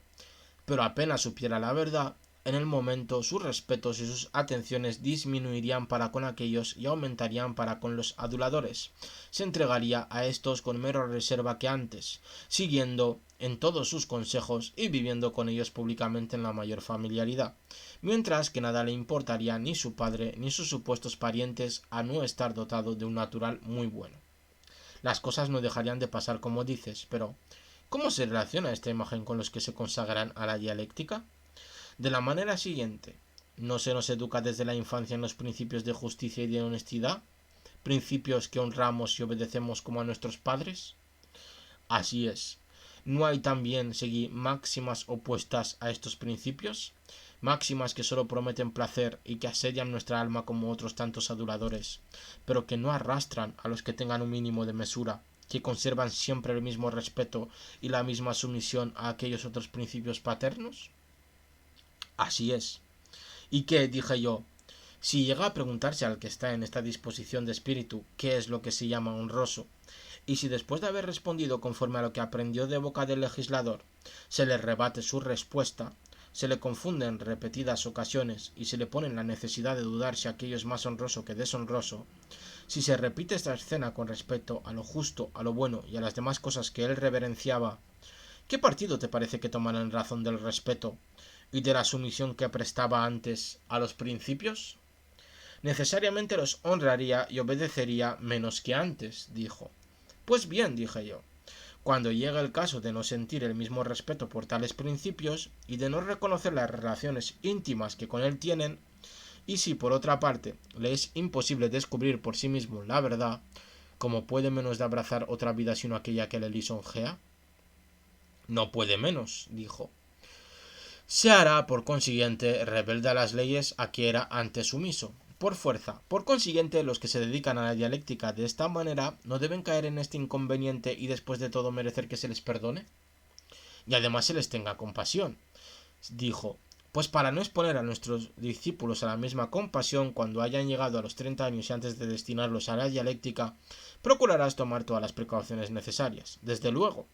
pero apenas supiera la verdad, en el momento sus respetos y sus atenciones disminuirían para con aquellos y aumentarían para con los aduladores. Se entregaría a estos con menos reserva que antes, siguiendo en todos sus consejos y viviendo con ellos públicamente en la mayor familiaridad, mientras que nada le importaría ni su padre ni sus supuestos parientes a no estar dotado de un natural muy bueno. Las cosas no dejarían de pasar como dices, pero ¿cómo se relaciona esta imagen con los que se consagran a la dialéctica? De la manera siguiente, ¿no se nos educa desde la infancia en los principios de justicia y de honestidad? ¿Principios que honramos y obedecemos como a nuestros padres? Así es. ¿No hay también, seguí, máximas opuestas a estos principios? Máximas que solo prometen placer y que asedian nuestra alma como otros tantos aduladores, pero que no arrastran a los que tengan un mínimo de mesura, que conservan siempre el mismo respeto y la misma sumisión a aquellos otros principios paternos. Así es. ¿Y qué? Dije yo. Si llega a preguntarse al que está en esta disposición de espíritu qué es lo que se llama honroso, y si después de haber respondido conforme a lo que aprendió de boca del legislador, se le rebate su respuesta, se le confunde en repetidas ocasiones y se le pone en la necesidad de dudar si aquello es más honroso que deshonroso, si se repite esta escena con respecto a lo justo, a lo bueno y a las demás cosas que él reverenciaba, ¿qué partido te parece que tomará en razón del respeto y de la sumisión que prestaba antes a los principios? Necesariamente los honraría y obedecería menos que antes, dijo. Pues bien, dije yo, cuando llega el caso de no sentir el mismo respeto por tales principios y de no reconocer las relaciones íntimas que con él tienen, y si por otra parte le es imposible descubrir por sí mismo la verdad, ¿cómo puede menos de abrazar otra vida sino aquella que le lisonjea? No puede menos, dijo. Se hará, por consiguiente, rebelde a las leyes a que era antes sumiso, por fuerza. Por consiguiente, los que se dedican a la dialéctica de esta manera no deben caer en este inconveniente y después de todo merecer que se les perdone. Y además se les tenga compasión. Dijo, pues para no exponer a nuestros discípulos a la misma compasión cuando hayan llegado a los 30 años y antes de destinarlos a la dialéctica, procurarás tomar todas las precauciones necesarias. Desde luego,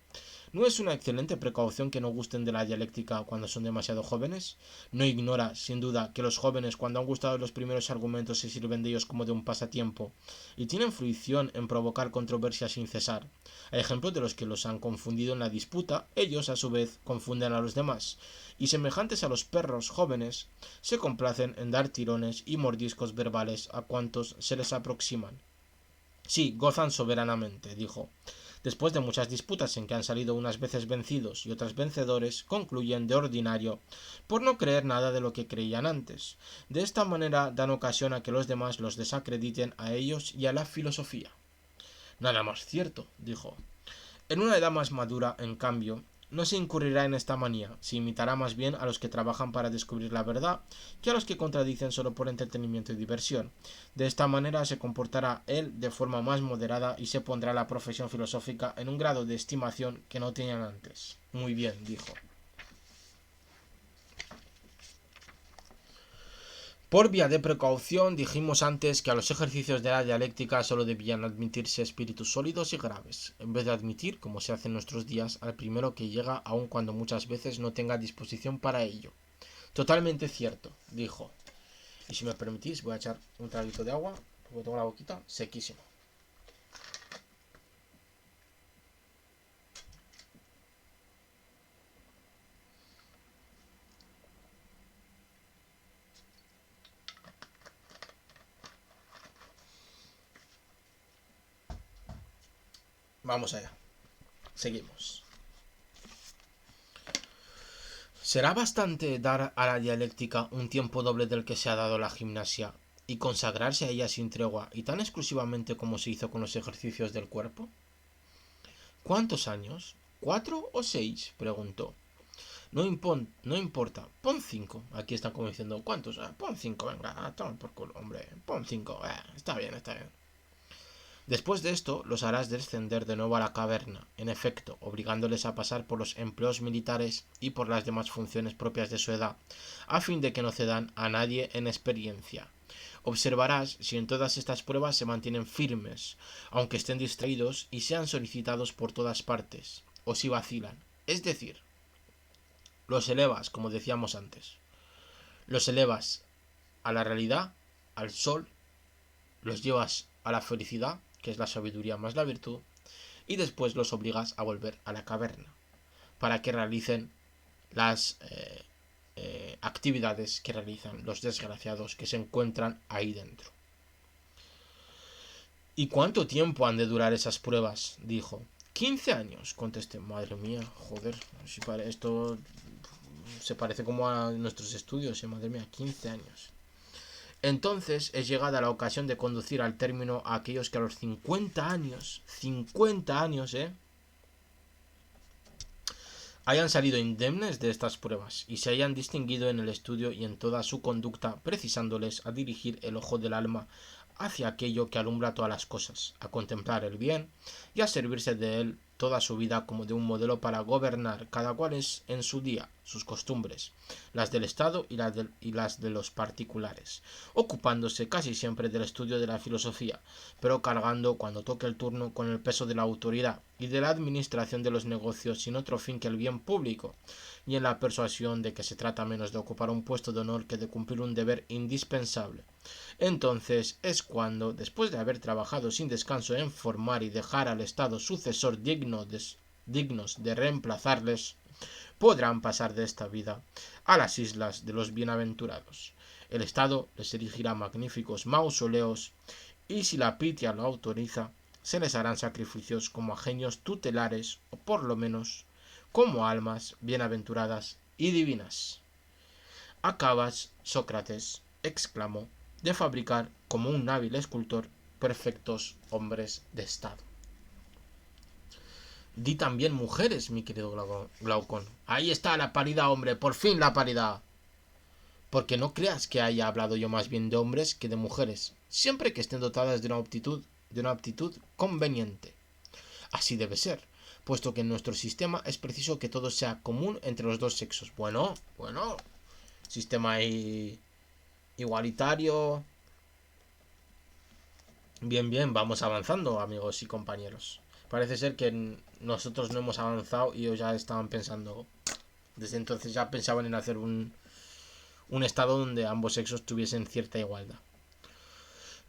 ¿no es una excelente precaución que no gusten de la dialéctica cuando son demasiado jóvenes? No ignora, sin duda, que los jóvenes, cuando han gustado los primeros argumentos, se sirven de ellos como de un pasatiempo y tienen fruición en provocar controversias sin cesar. A ejemplo de los que los han confundido en la disputa, ellos, a su vez, confunden a los demás, y semejantes a los perros jóvenes, se complacen en dar tirones y mordiscos verbales a cuantos se les aproximan. Sí, gozan soberanamente, dijo. Después de muchas disputas en que han salido unas veces vencidos y otras vencedores, concluyen de ordinario por no creer nada de lo que creían antes. De esta manera dan ocasión a que los demás los desacrediten a ellos y a la filosofía. Nada más cierto, dijo. En una edad más madura, en cambio, no se incurrirá en esta manía, se imitará más bien a los que trabajan para descubrir la verdad que a los que contradicen solo por entretenimiento y diversión. De esta manera se comportará él de forma más moderada y se pondrá la profesión filosófica en un grado de estimación que no tenían antes. Muy bien, dijo. Por vía de precaución, dijimos antes que a los ejercicios de la dialéctica solo debían admitirse espíritus sólidos y graves, en vez de admitir, como se hace en nuestros días, al primero que llega, aun cuando muchas veces no tenga disposición para ello. Totalmente cierto, dijo. Y si me permitís, voy a echar un traguito de agua, porque tengo la boquita sequísima. Vamos allá. Seguimos. ¿Será bastante dar a la dialéctica un tiempo doble del que se ha dado a la gimnasia y consagrarse a ella sin tregua y tan exclusivamente como se hizo con los ejercicios del cuerpo? ¿Cuántos años? ¿4 o 6? Preguntó. No importa, pon 5. Aquí están como diciendo, ¿cuántos? Pon 5, venga, toma por culo, hombre. Pon 5, está bien, está bien. Después de esto, los harás descender de nuevo a la caverna, en efecto, obligándoles a pasar por los empleos militares y por las demás funciones propias de su edad, a fin de que no cedan a nadie en experiencia. Observarás si en todas estas pruebas se mantienen firmes, aunque estén distraídos y sean solicitados por todas partes, o si vacilan. Es decir, los elevas, como decíamos antes. Los elevas a la realidad, al sol, los llevas a la felicidad, que es la sabiduría más la virtud, y después los obligas a volver a la caverna, para que realicen las actividades que realizan los desgraciados que se encuentran ahí dentro. ¿Y cuánto tiempo han de durar esas pruebas? Dijo. 15 años, contesté. Madre mía, joder, esto se parece como a nuestros estudios, madre mía, 15 años. Entonces es llegada la ocasión de conducir al término a aquellos que a los 50 años, hayan salido indemnes de estas pruebas y se hayan distinguido en el estudio y en toda su conducta, precisándoles a dirigir el ojo del alma hacia aquello que alumbra todas las cosas, a contemplar el bien y a servirse de él toda su vida como de un modelo para gobernar cada cual es en su día sus costumbres, las del Estado y las de los particulares, ocupándose casi siempre del estudio de la filosofía, pero cargando cuando toque el turno con el peso de la autoridad y de la administración de los negocios sin otro fin que el bien público, y en la persuasión de que se trata menos de ocupar un puesto de honor que de cumplir un deber indispensable. Entonces es cuando, después de haber trabajado sin descanso en formar y dejar al Estado sucesor dignos de reemplazarles, podrán pasar de esta vida a las islas de los bienaventurados. El Estado les erigirá magníficos mausoleos y si la pitia lo autoriza, se les harán sacrificios como a genios tutelares o por lo menos como almas bienaventuradas y divinas. Acabas, Sócrates, exclamó, de fabricar como un hábil escultor perfectos hombres de Estado. Di también mujeres, mi querido Glaucón. Ahí está la paridad, hombre, por fin la paridad. Porque no creas que haya hablado yo más bien de hombres que de mujeres, siempre que estén dotadas de una aptitud conveniente. Así debe ser, puesto que en nuestro sistema es preciso que todo sea común entre los dos sexos. Bueno, sistema igualitario. Bien, vamos avanzando, amigos y compañeros. Parece ser que nosotros no hemos avanzado y ellos ya estaban pensando. Desde entonces ya pensaban en hacer un estado donde ambos sexos tuviesen cierta igualdad.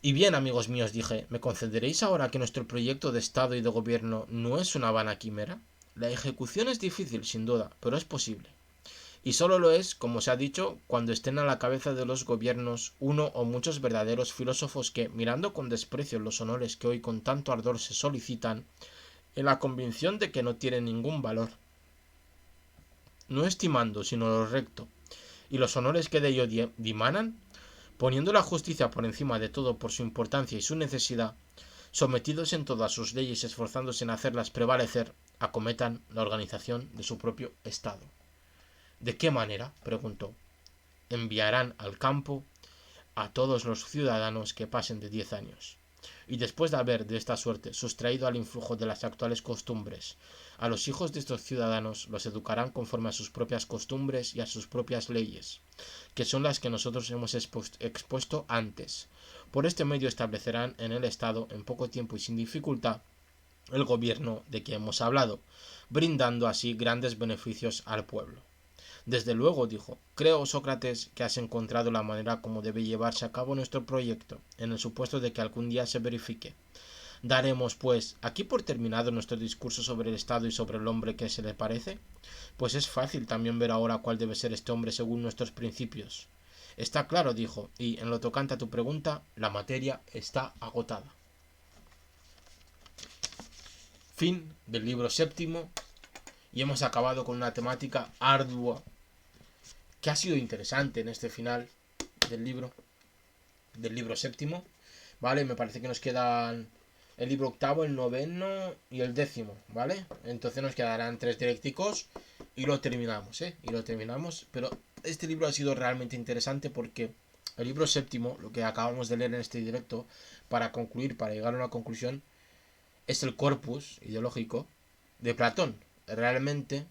Y bien, amigos míos, dije, ¿me concederéis ahora que nuestro proyecto de Estado y de gobierno no es una vana quimera? La ejecución es difícil, sin duda, pero es posible. Y solo lo es, como se ha dicho, cuando estén a la cabeza de los gobiernos uno o muchos verdaderos filósofos que, mirando con desprecio los honores que hoy con tanto ardor se solicitan, en la convicción de que no tienen ningún valor, no estimando sino lo recto, y los honores que de ello dimanan, poniendo la justicia por encima de todo por su importancia y su necesidad, sometidos en todas sus leyes esforzándose en hacerlas prevalecer, acometan la organización de su propio Estado. ¿De qué manera?, preguntó. Enviarán al campo a todos los ciudadanos que pasen de 10 años. Y después de haber de esta suerte sustraído al influjo de las actuales costumbres a los hijos de estos ciudadanos, los educarán conforme a sus propias costumbres y a sus propias leyes, que son las que nosotros hemos expuesto antes. Por este medio establecerán en el Estado, en poco tiempo y sin dificultad, el gobierno de que hemos hablado, brindando así grandes beneficios al pueblo. Desde luego, dijo, creo, Sócrates, que has encontrado la manera como debe llevarse a cabo nuestro proyecto, en el supuesto de que algún día se verifique. Daremos, pues, aquí por terminado nuestro discurso sobre el Estado y sobre el hombre que se le parece. Pues es fácil también ver ahora cuál debe ser este hombre según nuestros principios. Está claro, dijo, y en lo tocante a tu pregunta, la materia está agotada. Fin del libro séptimo, y hemos acabado con una temática ardua que ha sido interesante en este final del libro séptimo, ¿vale? Me parece que nos quedan el libro octavo, el noveno y el décimo, ¿vale? Entonces nos quedarán 3 directicos y lo terminamos, pero este libro ha sido realmente interesante porque el libro séptimo, lo que acabamos de leer en este directo, para concluir, para llegar a una conclusión, es el corpus ideológico de Platón. Realmente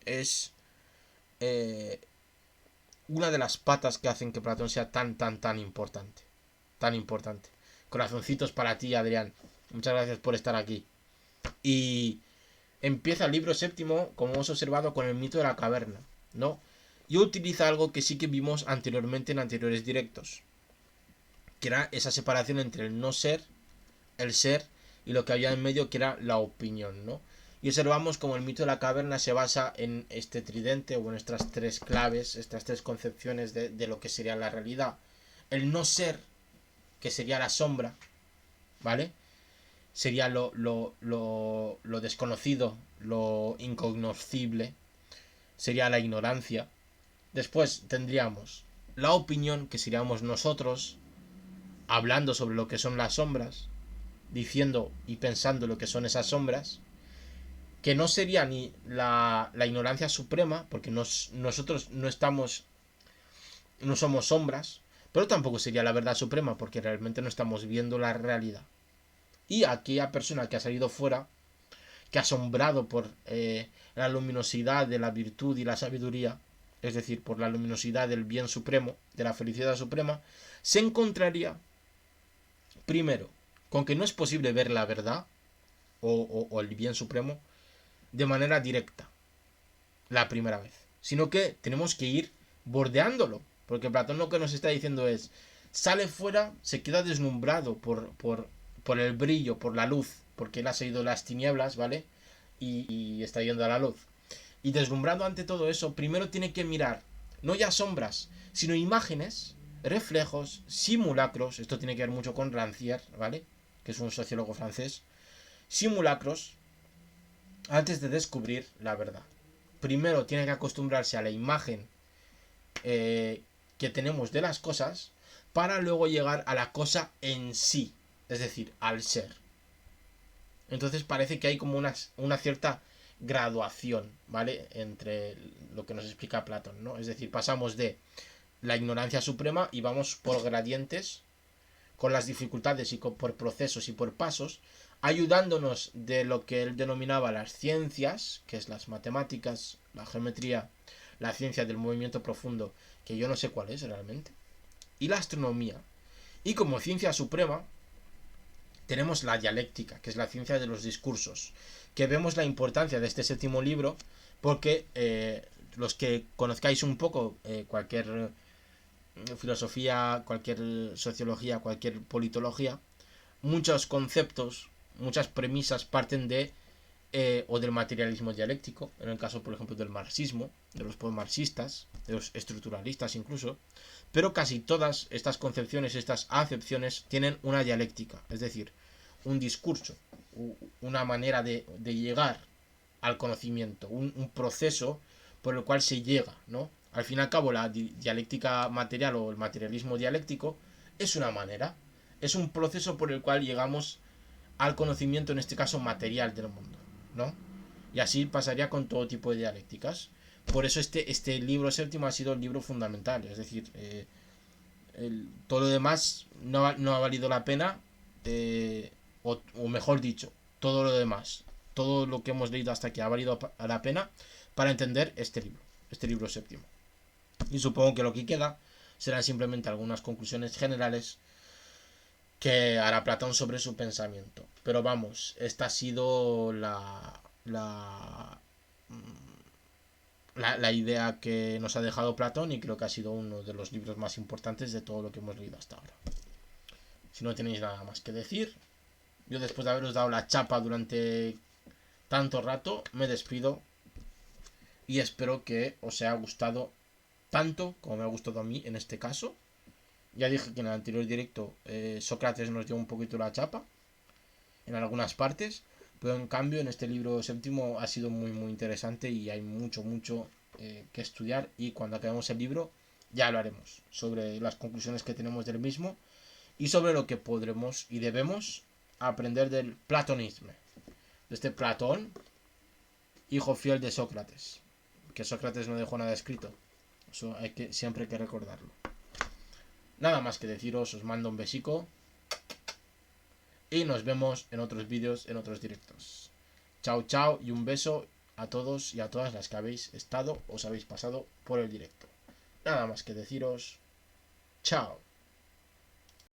es una de las patas que hacen que Platón sea tan importante. Tan importante. Corazoncitos para ti, Adrián. Muchas gracias por estar aquí. Y empieza el libro séptimo, como hemos observado, con el mito de la caverna, ¿no? Y utiliza algo que sí que vimos anteriormente en anteriores directos, que era esa separación entre el no ser, el ser, y lo que había en medio, que era la opinión, ¿no? Y observamos como el mito de la caverna se basa en este tridente o en estas 3 claves, estas 3 concepciones de lo que sería la realidad. El no ser, que sería la sombra, ¿vale? Sería lo desconocido, lo incognoscible, sería la ignorancia. Después tendríamos la opinión, que seríamos nosotros, hablando sobre lo que son las sombras, diciendo y pensando lo que son esas sombras, que no sería ni la ignorancia suprema, porque nosotros no somos sombras, pero tampoco sería la verdad suprema, porque realmente no estamos viendo la realidad. Y aquella persona que ha salido fuera, que ha asombrado por la luminosidad de la virtud y la sabiduría, es decir, por la luminosidad del bien supremo, de la felicidad suprema, se encontraría primero con que no es posible ver la verdad o el bien supremo de manera directa la primera vez, sino que tenemos que ir bordeándolo, porque Platón lo que nos está diciendo es, sale fuera, se queda deslumbrado por el brillo, por la luz, porque él ha seguido las tinieblas, ¿vale? Y está yendo a la luz. Y deslumbrando ante todo eso, primero tiene que mirar no ya sombras, sino imágenes, reflejos, simulacros. Esto tiene que ver mucho con Rancière, ¿vale? Que es un sociólogo francés. Simulacros antes de descubrir la verdad. Primero tiene que acostumbrarse a la imagen que tenemos de las cosas para luego llegar a la cosa en sí, es decir, al ser. Entonces parece que hay como una cierta graduación, ¿vale? Entre lo que nos explica Platón, ¿no? Es decir, pasamos de la ignorancia suprema y vamos por gradientes, con las dificultades y por procesos y por pasos, ayudándonos de lo que él denominaba las ciencias, que es las matemáticas, la geometría, la ciencia del movimiento profundo, que yo no sé cuál es realmente, y la astronomía. Y como ciencia suprema tenemos la dialéctica, que es la ciencia de los discursos, que vemos la importancia de este séptimo libro porque los que conozcáis un poco cualquier filosofía, cualquier sociología, cualquier politología, muchos conceptos, muchas premisas parten de o del materialismo dialéctico, en el caso por ejemplo del marxismo, de los postmarxistas, de los estructuralistas incluso, pero casi todas estas concepciones, estas acepciones tienen una dialéctica, es decir, un discurso, una manera de llegar al conocimiento, un proceso por el cual se llega, ¿no? Al fin y al cabo, la dialéctica material o el materialismo dialéctico es una manera, es un proceso por el cual llegamos al conocimiento, en este caso material del mundo, ¿no? Y así pasaría con todo tipo de dialécticas. Por eso este libro séptimo ha sido el libro fundamental, es decir, todo lo demás no ha valido la pena, o mejor dicho, todo lo demás, todo lo que hemos leído hasta aquí ha valido la pena para entender este libro séptimo. Y supongo que lo que queda serán simplemente algunas conclusiones generales que hará Platón sobre su pensamiento. Pero vamos, esta ha sido la idea que nos ha dejado Platón y creo que ha sido uno de los libros más importantes de todo lo que hemos leído hasta ahora. Si no tenéis nada más que decir, yo después de haberos dado la chapa durante tanto rato, me despido y espero que os haya gustado tanto como me ha gustado a mí en este caso. Ya dije que en el anterior directo Sócrates nos dio un poquito la chapa en algunas partes, pero en cambio en este libro séptimo ha sido muy muy interesante y hay mucho que estudiar, y cuando acabemos el libro ya lo haremos sobre las conclusiones que tenemos del mismo y sobre lo que podremos y debemos aprender del platonismo, de este Platón, hijo fiel de Sócrates, que Sócrates no dejó nada escrito, eso siempre hay que recordarlo. Nada más que deciros, os mando un besico y nos vemos en otros vídeos, en otros directos. Chao, chao y un beso a todos y a todas las que habéis estado, os habéis pasado por el directo. Nada más que deciros, chao.